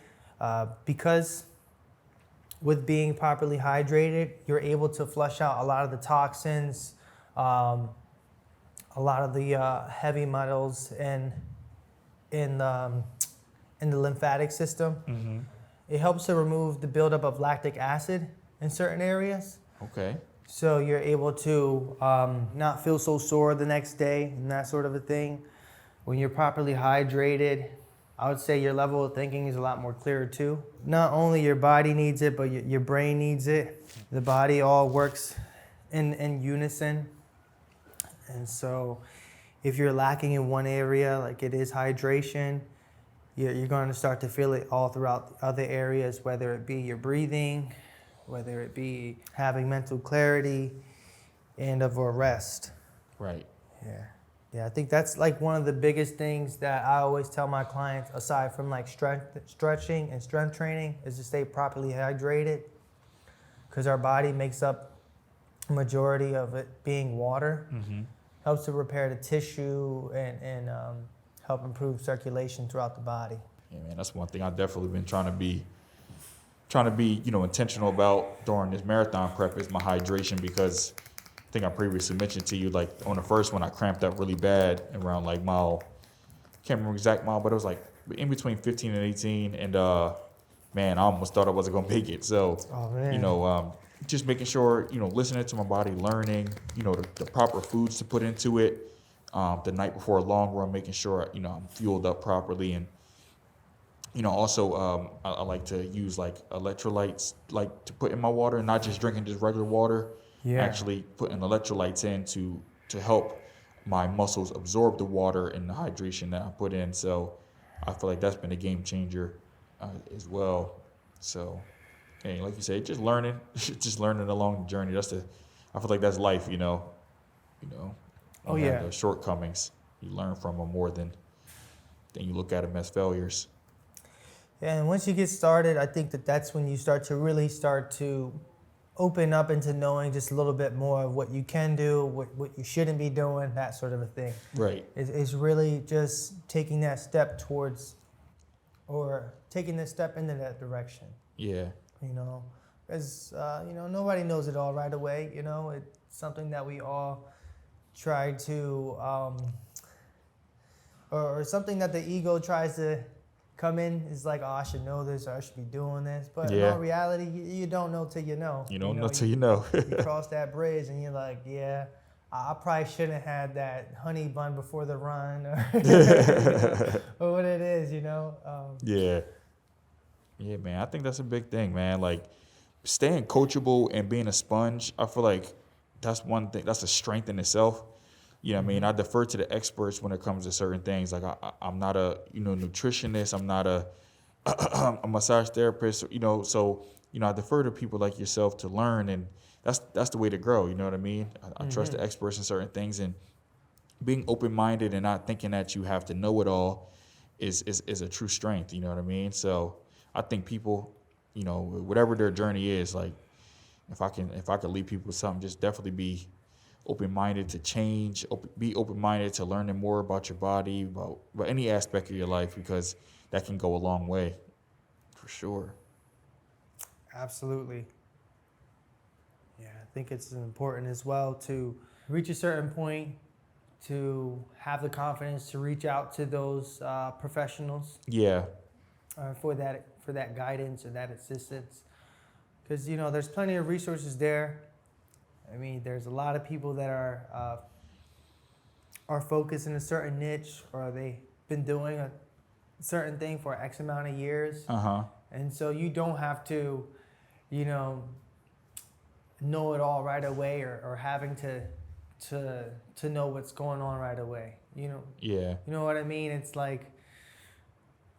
Because with being properly hydrated, you're able to flush out a lot of the toxins, a lot of the heavy metals in the lymphatic system. It helps to remove the buildup of lactic acid in certain areas. Okay. So you're able to not feel so sore the next day and that sort of a thing. When you're properly hydrated, I would say your level of thinking is a lot more clearer too. Not only your body needs it, but your brain needs it. The body all works in unison. And so if you're lacking in one area, like it is hydration, you're going to start to feel it all throughout the other areas, whether it be your breathing, whether it be having mental clarity, and of a rest. Right. Yeah, I think that's like one of the biggest things that I always tell my clients, aside from like stretching and strength training, is to stay properly hydrated, because our body makes up a majority of it being water. Mm-hmm. Helps to repair the tissue and help improve circulation throughout the body. Yeah, man, that's one thing I've definitely been trying to be, intentional about during this marathon prep is my hydration, because I think I previously mentioned to you, like on the first one, I cramped up really bad around like mile, can't remember exact mile, but it was like in between 15 and 18. And man, I almost thought I wasn't going to make it. So, just making sure, listening to my body, learning, the proper foods to put into it. The night before a long run, making sure, I'm fueled up properly. And, also I like to use like electrolytes, like to put in my water, and not just drinking just regular water. Yeah. Actually putting electrolytes in to help my muscles absorb the water and the hydration that I put in. So I feel like that's been a game changer as well. So, hey, like you said, just learning along the journey. I feel like that's life, Oh, yeah. The shortcomings, you learn from them more than you look at them as failures. Yeah, and once you get started, I think that's when you start to open up into knowing just a little bit more of what you can do, what you shouldn't be doing, that sort of a thing. Right. It's really just taking that step towards, or taking this step into that direction. Yeah. Because, nobody knows it all right away. It's something that we all try to, or something that the ego tries to come in, is like, oh, I should know this, or I should be doing this. But in all reality, you don't know till you know. You don't know till you know. You cross that bridge and you're like, yeah, I probably shouldn't have had that honey bun before the run, or what it is, Yeah. Yeah, man. I think that's a big thing, man. Like staying coachable and being a sponge, I feel like that's one thing. That's a strength in itself. I mean? I defer to the experts when it comes to certain things. Like I'm not a, nutritionist. I'm not a a massage therapist, so, I defer to people like yourself to learn, and that's the way to grow. You know what I mean? I trust the experts in certain things, and being open-minded and not thinking that you have to know it all is a true strength. You know what I mean? So I think people, whatever their journey is, like if I could lead people with something, just definitely be open-minded to change, be open-minded to learning more about your body, about any aspect of your life, because that can go a long way, for sure. Absolutely. Yeah, I think it's important as well to reach a certain point, to have the confidence to reach out to those professionals. Yeah. For that guidance or that assistance, because there's plenty of resources there. I mean, there's a lot of people that are focused in a certain niche, or they've been doing a certain thing for X amount of years. And so you don't have to, know it all right away, or having to know what's going on right away. Yeah. You know what I mean? It's like,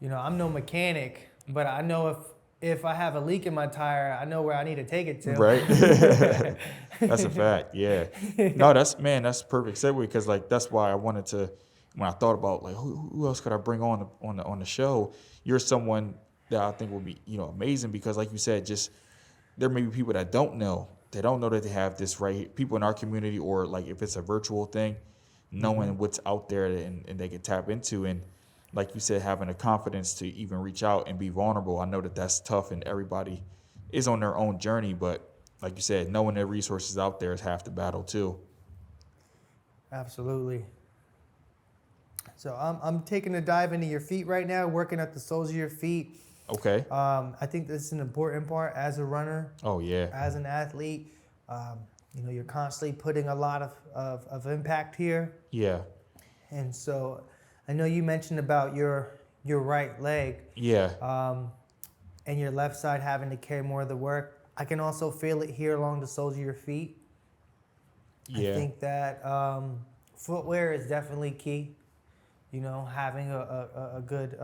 I'm no mechanic, but I know if I have a leak in my tire, I know where I need to take it to. Right. That's a fact. Yeah. No, that's perfect segue, because like that's why I wanted to, when I thought about like who else could I bring on the show, you're someone that I think will be amazing, because like you said, just there may be people that don't know that they have this right here. People in our community, or like if it's a virtual thing, knowing what's out there and they can tap into. And like you said, having the confidence to even reach out and be vulnerable. I know that that's tough, and everybody is on their own journey, but like you said, knowing their resources out there is half the battle too. Absolutely. So I'm taking a dive into your feet right now, working at the soles of your feet. Okay. I think this is an important part as a runner. Oh yeah. As an athlete, you're constantly putting a lot of impact here. Yeah. And so I know you mentioned about your right leg. Yeah. And your left side having to carry more of the work. I can also feel it here along the soles of your feet. Yeah. I think that footwear is definitely key. You know, having a good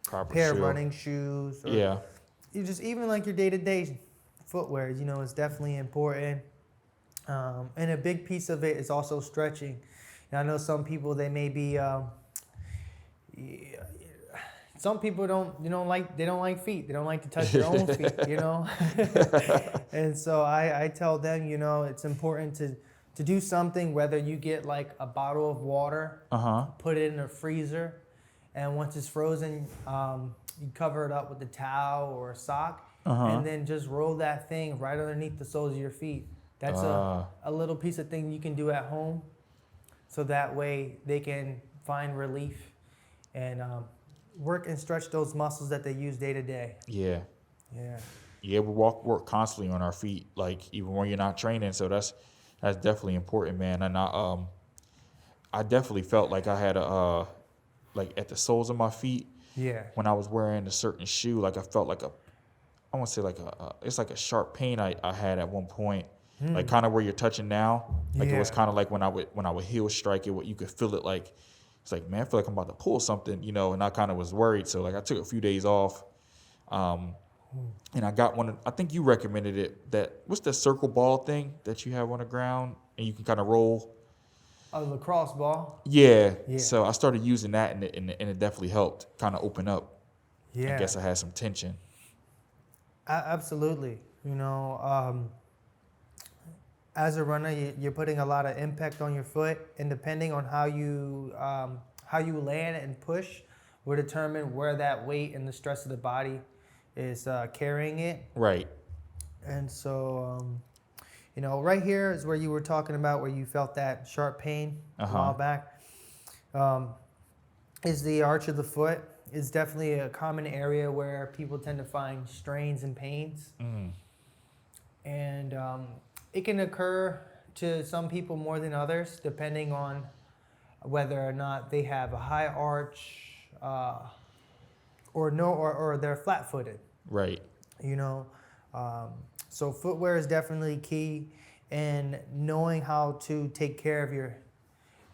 Proper pair of shoe. running shoes, or Yeah. you just even like your day-to-day footwear, you know, is definitely important. And a big piece of it is also stretching. And I know some people, they may be some people they don't like feet. They don't like to touch their own feet, you know. And so I tell them, you know, it's important to do something, whether you get like a bottle of water, put it in a freezer, and once it's frozen, you cover it up with a towel or a sock, and then just roll that thing right underneath the soles of your feet. That's a little piece of thing you can do at home, so that way they can find relief and work and stretch those muscles that they use day to day. Yeah. Yeah. Yeah, we work constantly on our feet, like even when you're not training. So that's definitely important, man. And I definitely felt like I had like at the soles of my feet Yeah. when I was wearing a certain shoe, like I felt like I want to say like it's like a sharp pain I had at one point, like kind of where you're touching now. Like it was Yeah. kind of like when I would heel strike it, what you could feel it like. It's like, man, I feel like I'm about to pull something, you know, and I kind of was worried. So like I took a few days off. And I got one. I think you recommended it. What's the circle ball thing that you have on the ground and you can kind of roll? A lacrosse ball. Yeah. Yeah. So I started using that, and it definitely helped kind of open up. Yeah. I guess I had some tension. Absolutely. You know, as a runner, you're putting a lot of impact on your foot, and depending on how you land and push will determine where that weight and the stress of the body is carrying it. Right. And so, you know, right here is where you were talking about where you felt that sharp pain a while back. Is the arch of the foot. Is definitely a common area where people tend to find strains and pains. And it can occur to some people more than others, depending on whether or not they have a high arch or they're flat-footed. Right. You know, so footwear is definitely key, and knowing how to take care of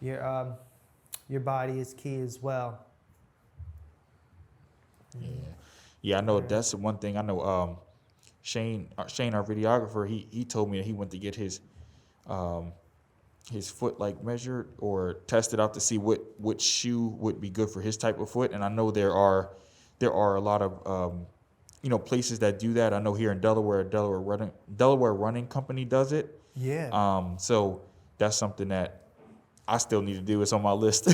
your body is key as well. Yeah, I know that's the one thing. I know Shane, our videographer, he told me that he went to get his foot like measured or tested out to see what shoe would be good for his type of foot. And I know there are a lot of places that do that. I know here in Delaware Running Company does it. Yeah. So that's something that I still need to do. It's on my list.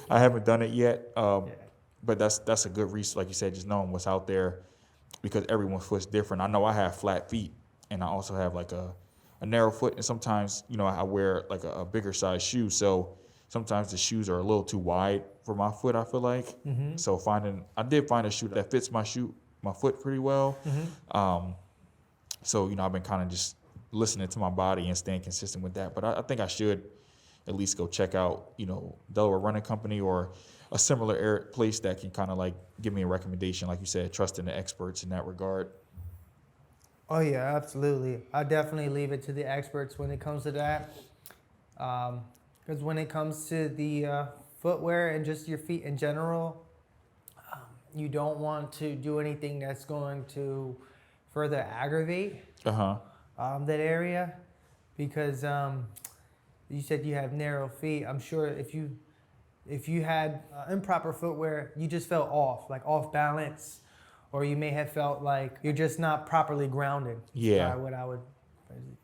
I haven't done it yet. But that's a good reason, like you said, just knowing what's out there, because everyone's foot's different. I know I have flat feet, and I also have like a narrow foot, and sometimes, you know, I wear like a bigger size shoe, so sometimes the shoes are a little too wide for my foot, I feel like. So I did find a shoe that fits my foot pretty well. So, you know, I've been kind of just listening to my body and staying consistent with that. But I think I should at least go check out, you know, Delaware Running Company or a similar place that can kind of like give me a recommendation, like you said, trusting the experts in that regard. Oh yeah, absolutely. I definitely leave it to the experts when it comes to that, because when it comes to the footwear and just your feet in general, you don't want to do anything that's going to further aggravate that area, because you said you have narrow feet. I'm sure if you had improper footwear, you just felt off balance, or you may have felt like you're just not properly grounded. Yeah. What I would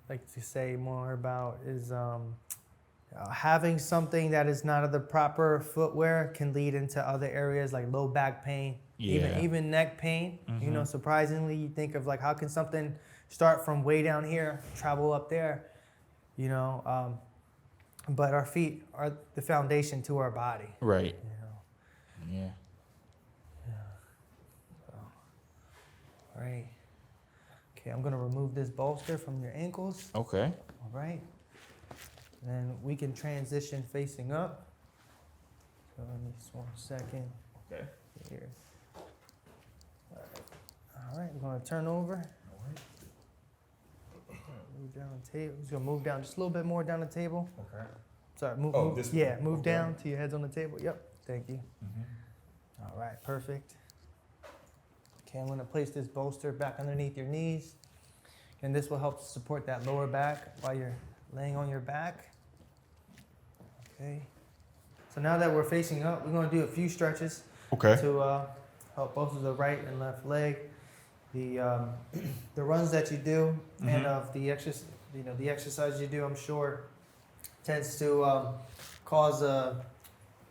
like to say more about is having something that is not of the proper footwear can lead into other areas like low back pain, even neck pain. You know, surprisingly, you think of like, how can something start from way down here, travel up there, you know? But our feet are the foundation to our body. Right. You know? Yeah. So, all right. Okay, I'm gonna remove this bolster from your ankles. Okay. All right. Then we can transition facing up. So let me just 1 second. Okay. Here. All right, we're gonna turn over. Move down the table. Just gonna move down just a little bit more down the table. Okay. Sorry, move. Oh, move this yeah, one. move Okay. down till your head's on the table. Yep. Thank you. Mm-hmm. All right, perfect. Okay, I'm gonna place this bolster back underneath your knees, and this will help to support that lower back while you're laying on your back. Okay. So now that we're facing up, we're gonna do a few stretches Okay. to help both of the right and left leg. The runs that you do and of the the exercise you do, I'm sure, tends to cause a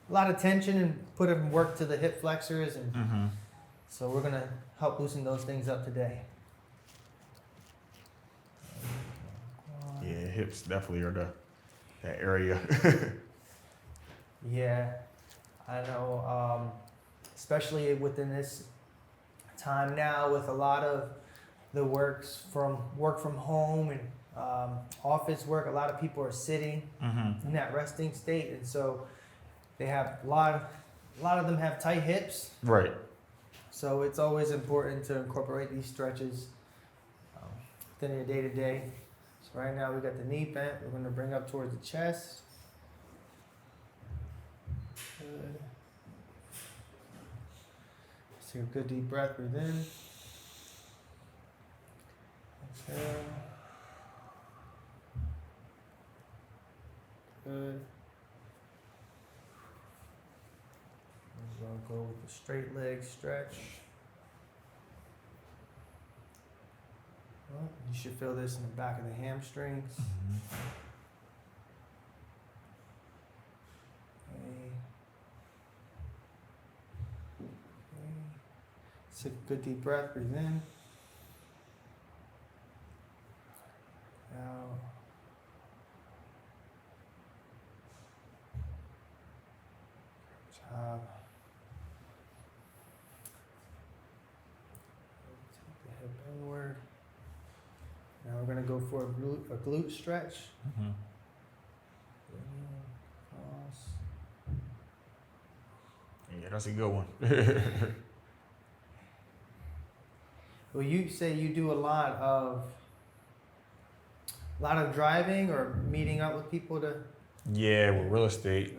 lot of tension and put in work to the hip flexors, and so we're gonna help loosen those things up today. Yeah, hips definitely are that area. Yeah, I know. Especially within this time now, with a lot of the work from home and office work, a lot of people are sitting in that resting state, and so they have a lot of them have tight hips. Right. So it's always important to incorporate these stretches within your day to day. So right now we got the knee bent. We're going to bring up towards the chest. Good. Let's take a good deep breath. Breathe in. Exhale. Good. We're going to go with the straight leg stretch. Well, you should feel this in the back of the hamstrings. Okay. Take a good deep breath, breathe in. Out. Job. Take the hip inward. Now we're going to go for a glute stretch. Cross. Yeah, that's a good one. Well, you say you do a lot of driving or meeting up with people to. Yeah, with real estate,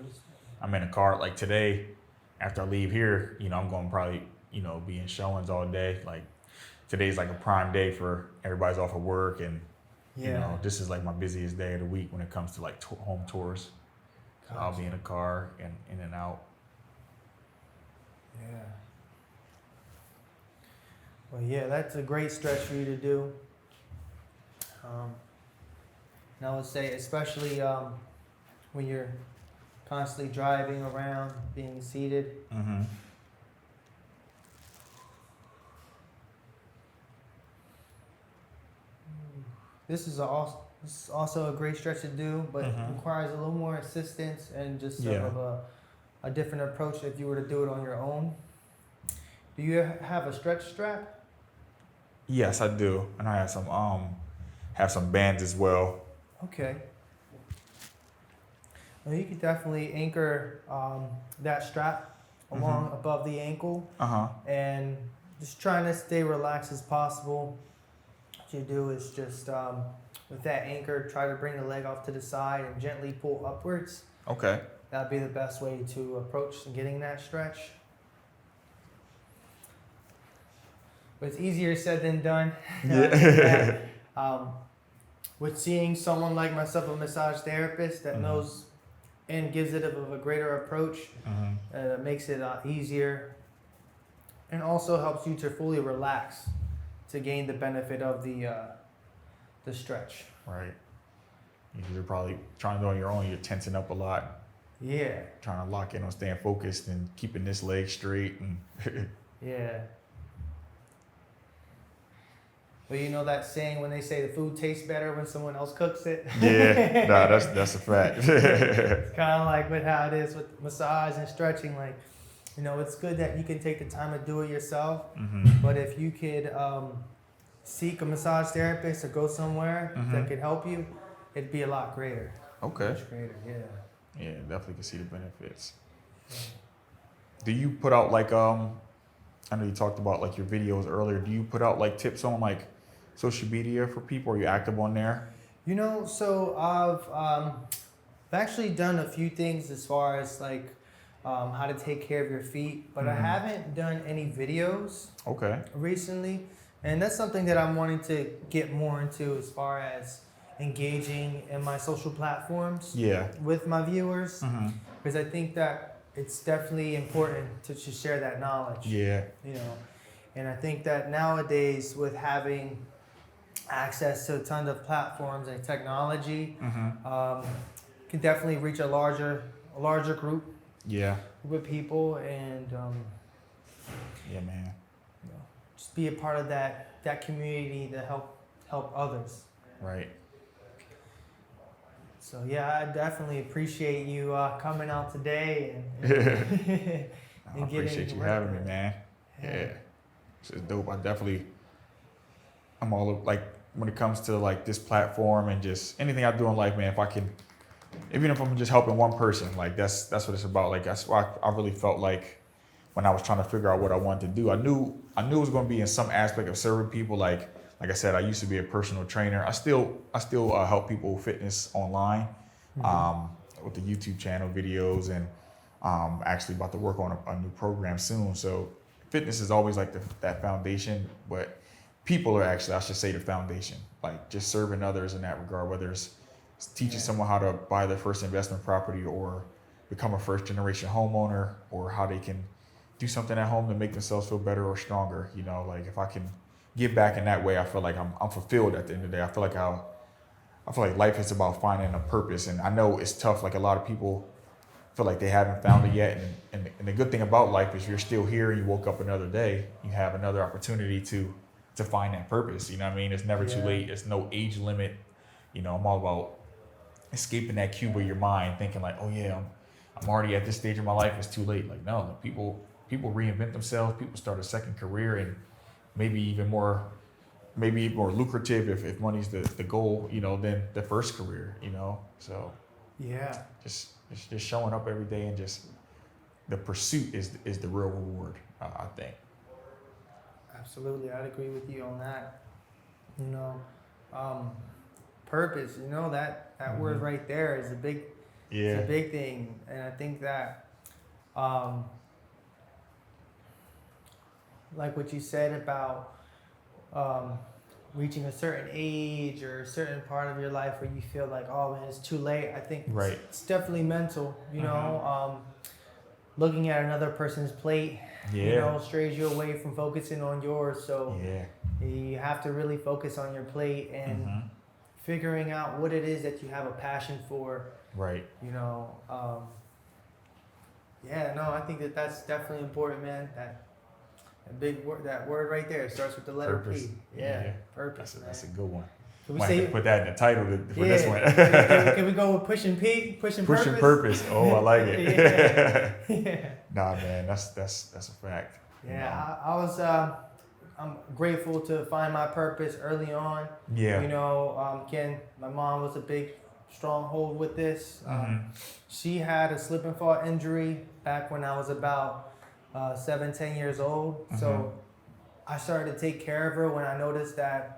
I'm in a car. Like today, after I leave here, I'm going to probably, be in showings all day. Like today's like a prime day for everybody's off of work, and this is like my busiest day of the week when it comes to like home tours. So I'll be in a car and in and out. Yeah. Well, yeah, that's a great stretch for you to do. And I would say, especially when you're constantly driving around, being seated. This is also a great stretch to do, but it requires a little more assistance and just sort of a different approach if you were to do it on your own. Do you have a stretch strap? Yes, I do, and I have some bands as well. Okay. Well, you could definitely anchor that strap along above the ankle, and just trying to stay relaxed as possible. What you do is just with that anchor, try to bring the leg off to the side and gently pull upwards. Okay. That'd be the best way to approach getting that stretch. But it's easier said than done. With seeing someone like myself, a massage therapist that knows and gives it a greater approach, makes it easier, and also helps you to fully relax to gain the benefit of the stretch. Right. You're probably trying to do it on your own. You're tensing up a lot. Yeah. Trying to lock in on staying focused and keeping this leg straight. And Yeah. Well, you know that saying when they say the food tastes better when someone else cooks it? Yeah, nah, that's a fact. It's kind of like with how it is with massage and stretching. Like, it's good that you can take the time to do it yourself. But if you could seek a massage therapist or go somewhere that could help you, it'd be a lot greater. Okay. Much greater, yeah. Yeah, definitely can see the benefits. Do you put out like I know you talked about like your videos earlier. Do you put out like tips on like social media for people? Are you active on there? So I've actually done a few things as far as like how to take care of your feet, but I haven't done any videos Okay. recently, and that's something that I'm wanting to get more into as far as engaging in my social platforms Yeah. with my viewers, Mm-hmm. because I think that it's definitely important to share that knowledge. Yeah. And I think that nowadays with having access to a ton of platforms and technology, can definitely reach a larger group Yeah. with people, and Yeah, man. just be a part of that community to help others. Right. So yeah, I definitely appreciate you coming out today I and appreciate you having me, man. Yeah. It's dope. I'm all like, when it comes to like this platform and just anything I do in life, man, even if I'm just helping one person, like that's what it's about. Like that's why I really felt like when I was trying to figure out what I wanted to do, I knew it was going to be in some aspect of serving people. Like I said, I used to be a personal trainer. I still help people fitness online, with the YouTube channel videos, and actually about to work on a new program soon. So fitness is always like that foundation, but people are actually, I should say, the foundation. Like just serving others in that regard, whether it's teaching someone how to buy their first investment property or become a first generation homeowner, or how they can do something at home to make themselves feel better or stronger. Like if I can give back in that way, I feel like I'm fulfilled at the end of the day. I feel like life is about finding a purpose, and I know it's tough. Like a lot of people feel like they haven't found it yet, and the good thing about life is you're still here. You woke up another day. You have another opportunity to find that purpose. You know what I mean? It's never too late. There's no age limit. I'm all about escaping that cube of your mind, thinking like, oh yeah, I'm already at this stage of my life. It's too late. Like no, people reinvent themselves. People start a second career, and maybe more lucrative if money's the goal, than the first career, So Yeah. just showing up every day, and just the pursuit is the real reward, I think. Absolutely, I'd agree with you on that. Purpose. That word right there is it's a big thing, and I think that, like what you said about reaching a certain age or a certain part of your life where you feel like, oh man, it's too late. I think it's definitely mental. Looking at another person's plate, strays you away from focusing on yours. So you have to really focus on your plate and figuring out what it is that you have a passion for. Right. I think that's definitely important, man. That big word, that word right there, starts with the letter Purpose. P. Purpose. That's a good one. Can we Might say have to put that in the title for this one. Can we go with pushing P? Pushing purpose. Oh, I like it. Yeah. Nah, man, that's a fact. Yeah, I'm grateful to find my purpose early on. Yeah. Again, my mom was a big stronghold with this. She had a slip and fall injury back when I was about 7-10 years old. So I started to take care of her when I noticed that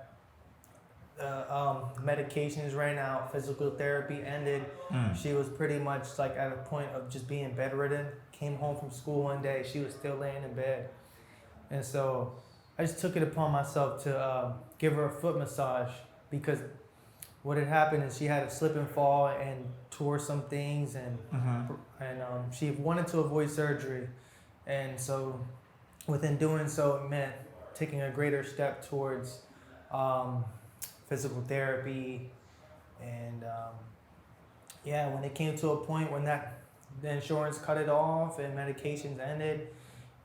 medications ran out, physical therapy ended. She was pretty much like at a point of just being bedridden. Came home from school one day, she was still laying in bed. And so I just took it upon myself to give her a foot massage, because what had happened is she had a slip and fall and tore some things, and she wanted to avoid surgery. And so within doing so, it meant taking a greater step towards physical therapy. And when it came to a point when the insurance cut it off and medications ended,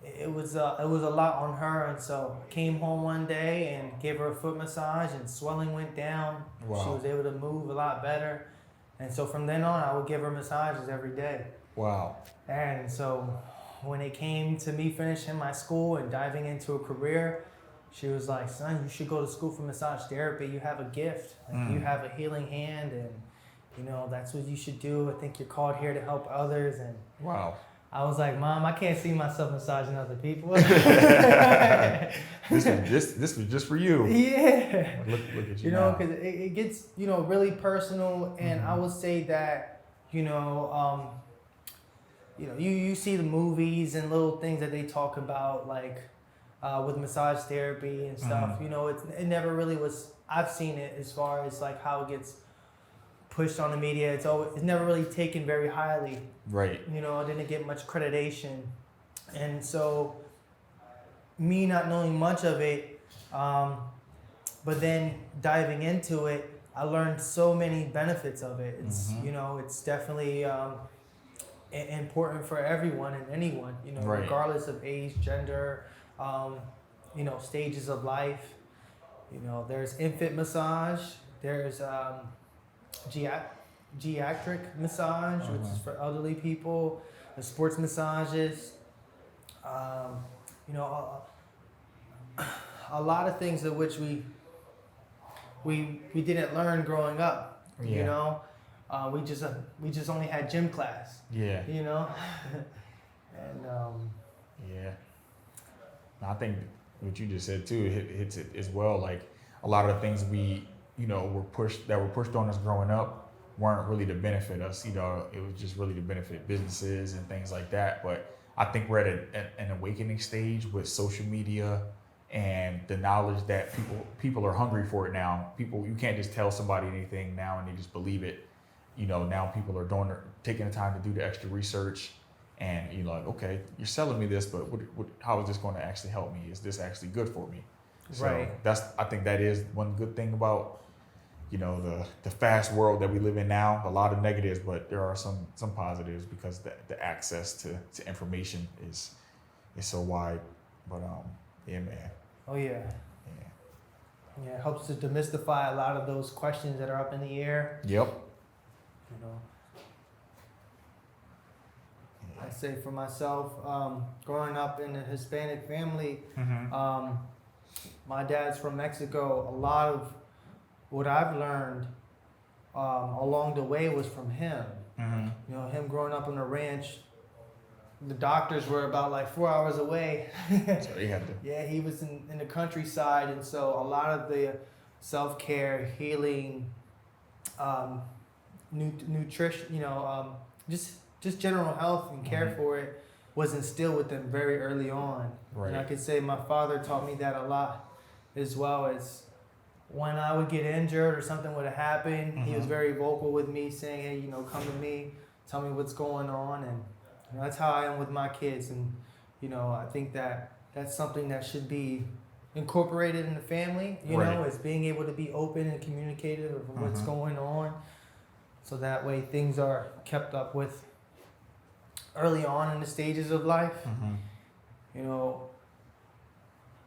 it was a lot on her. And so I came home one day and gave her a foot massage, and swelling went down. Wow. She was able to move a lot better. And so from then on, I would give her massages every day. Wow. And so when it came to me finishing my school and diving into a career, she was like, son, you should go to school for massage therapy. You have a gift. You have a healing hand, and that's what you should do. I think you're called here to help others. And wow. I was like, Mom, I can't see myself massaging other people. This was just for you. Yeah. Look at you, You know, now. because it gets, you know, really personal. And I would say that, you know, you see the movies and little things that they talk about, like with massage therapy and stuff. You know, it never really was. I've seen it as far as like how it gets pushed on the media. It's never really taken very highly. Right. You know, it didn't get much accreditation, and so me not knowing much of it, but then diving into it, I learned so many benefits of it. It's you know, it's definitely important for everyone and anyone. You know, Right. regardless of age, gender, you know, stages of life. You know, there's infant massage. There's geriatric massage, which is for elderly people. The sports massages. You know, a lot of things of which we didn't learn growing up. Yeah. You know, we just only had gym class. Yeah. You know, and Yeah. I think what you just said too hits it as well. Like a lot of the things we, you know, were pushed on us growing up weren't really to benefit us. You know, it was just really to benefit businesses and things like that. But I think we're at an awakening stage with social media and the knowledge that people are hungry for it now. You can't just tell somebody anything now and they just believe it. You know, now people are taking the time to do the extra research. And you're like, okay, you're selling me this, but how is this going to actually help me? Is this actually good for me? So Right. I think that is one good thing about, you know, the fast world that we live in now. A lot of negatives, but there are some positives because the access to information is so wide. But yeah, man. oh yeah. Yeah, it helps to demystify a lot of those questions that are up in the air. Yep. You know, I say for myself, growing up in a Hispanic family, my dad's from Mexico. A lot of what I've learned along the way was from him. You know, him growing up on a ranch, the doctors were about like 4 hours away. So you had to. Yeah, he was in the countryside, and so a lot of the self-care, healing, nutrition, you know, just general health and care for it was instilled with them very early on. Right. And I could say my father taught me that a lot as well. As when I would get injured or something would have happened, he was very vocal with me saying, hey, you know, come to me, tell me what's going on. And you know, that's how I am with my kids. And, you know, I think that that's something that should be incorporated in the family, you know, is being able to be open and communicative of what's going on. So that way things are kept up with early on in the stages of life. You know,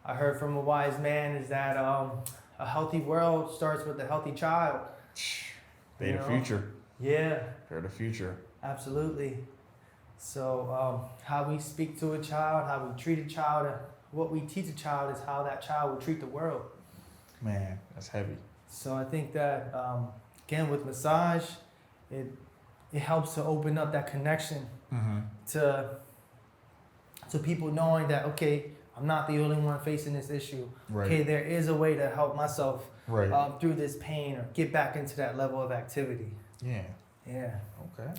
I heard from a wise man is that a healthy world starts with a healthy child. They're the future. Yeah, They're the future. absolutely. So how we speak to a child, how we treat a child, what we teach a child is how that child will treat the world. Man, that's heavy. So I think that, again, with massage, it helps to open up that connection to people knowing that, okay, I'm not the only one facing this issue. Right. Okay, there is a way to help myself Right. through this pain or get back into that level of activity. Yeah. Yeah. Okay.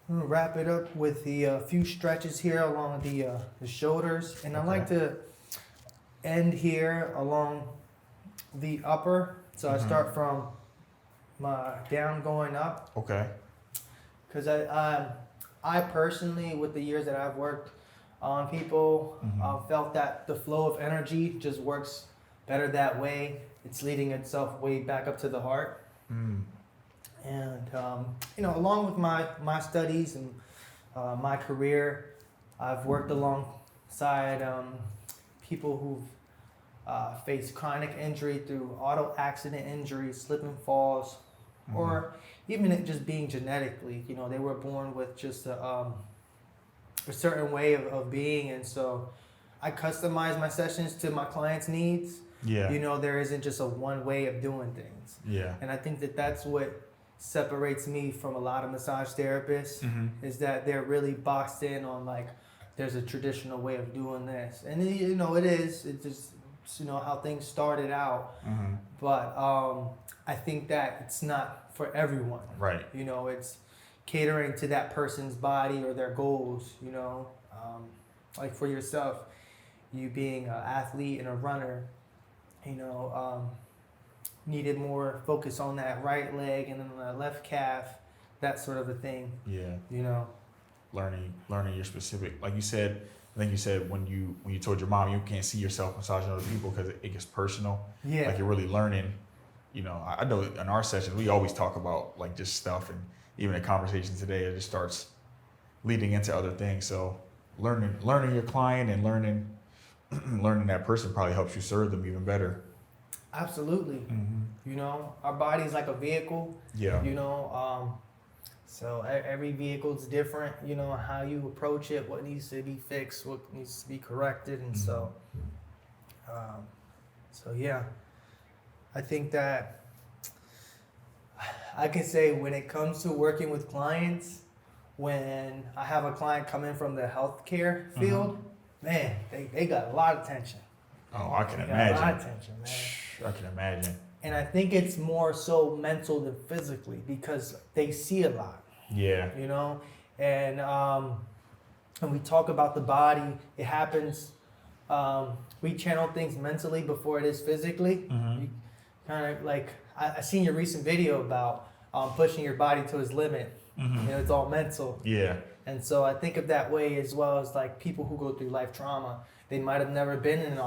I'm gonna wrap it up with the few stretches here along the shoulders, and I like to end here along the upper. So I start from my down going up, Okay. because I personally, with the years that I've worked on people, felt that the flow of energy just works better that way. It's leading itself way back up to the heart. And, you know, along with my studies and my career, I've worked alongside people who've faced chronic injury through auto accident injuries, slip and falls, or even it just being genetically. You know, they were born with just a certain way of being. And so I customize my sessions to my clients' needs. Yeah. You know, there isn't just a one way of doing things. Yeah. And I think that that's what separates me from a lot of massage therapists is that they're really boxed in on like there's a traditional way of doing this, and you know it's just you know how things started out, but I think that it's not for everyone. Right. You know, it's catering to that person's body or their goals. You know, like for yourself, you being an athlete and a runner, you know, needed more focus on that right leg and then on that left calf, that sort of a thing. Yeah. You know, Learning your specific, like you said. I think you said when you told your mom you can't see yourself massaging other people because it gets personal. yeah. Like you're really learning. You know, I know in our sessions we always talk about like just stuff, and even in conversations today, it just starts leading into other things. So learning your client and learning that person probably helps you serve them even better. Absolutely. You know, our body's like a vehicle. Yeah. You know, so every vehicle's different. You know how you approach it, what needs to be fixed, what needs to be corrected, and so yeah, I think that I can say when it comes to working with clients, when I have a client come in from the healthcare field, man, they got a lot of tension. Oh, I can They got a lot of imagine. tension, man. I can imagine. And I think it's more so mental than physically because they see a lot, Yeah. you know? And we talk about the body, it happens, we channel things mentally before it is physically. You kind of like, I seen your recent video about pushing your body to its limit. You know, it's all mental. Yeah. And so I think of that way as well as like people who go through life trauma. They might have never been in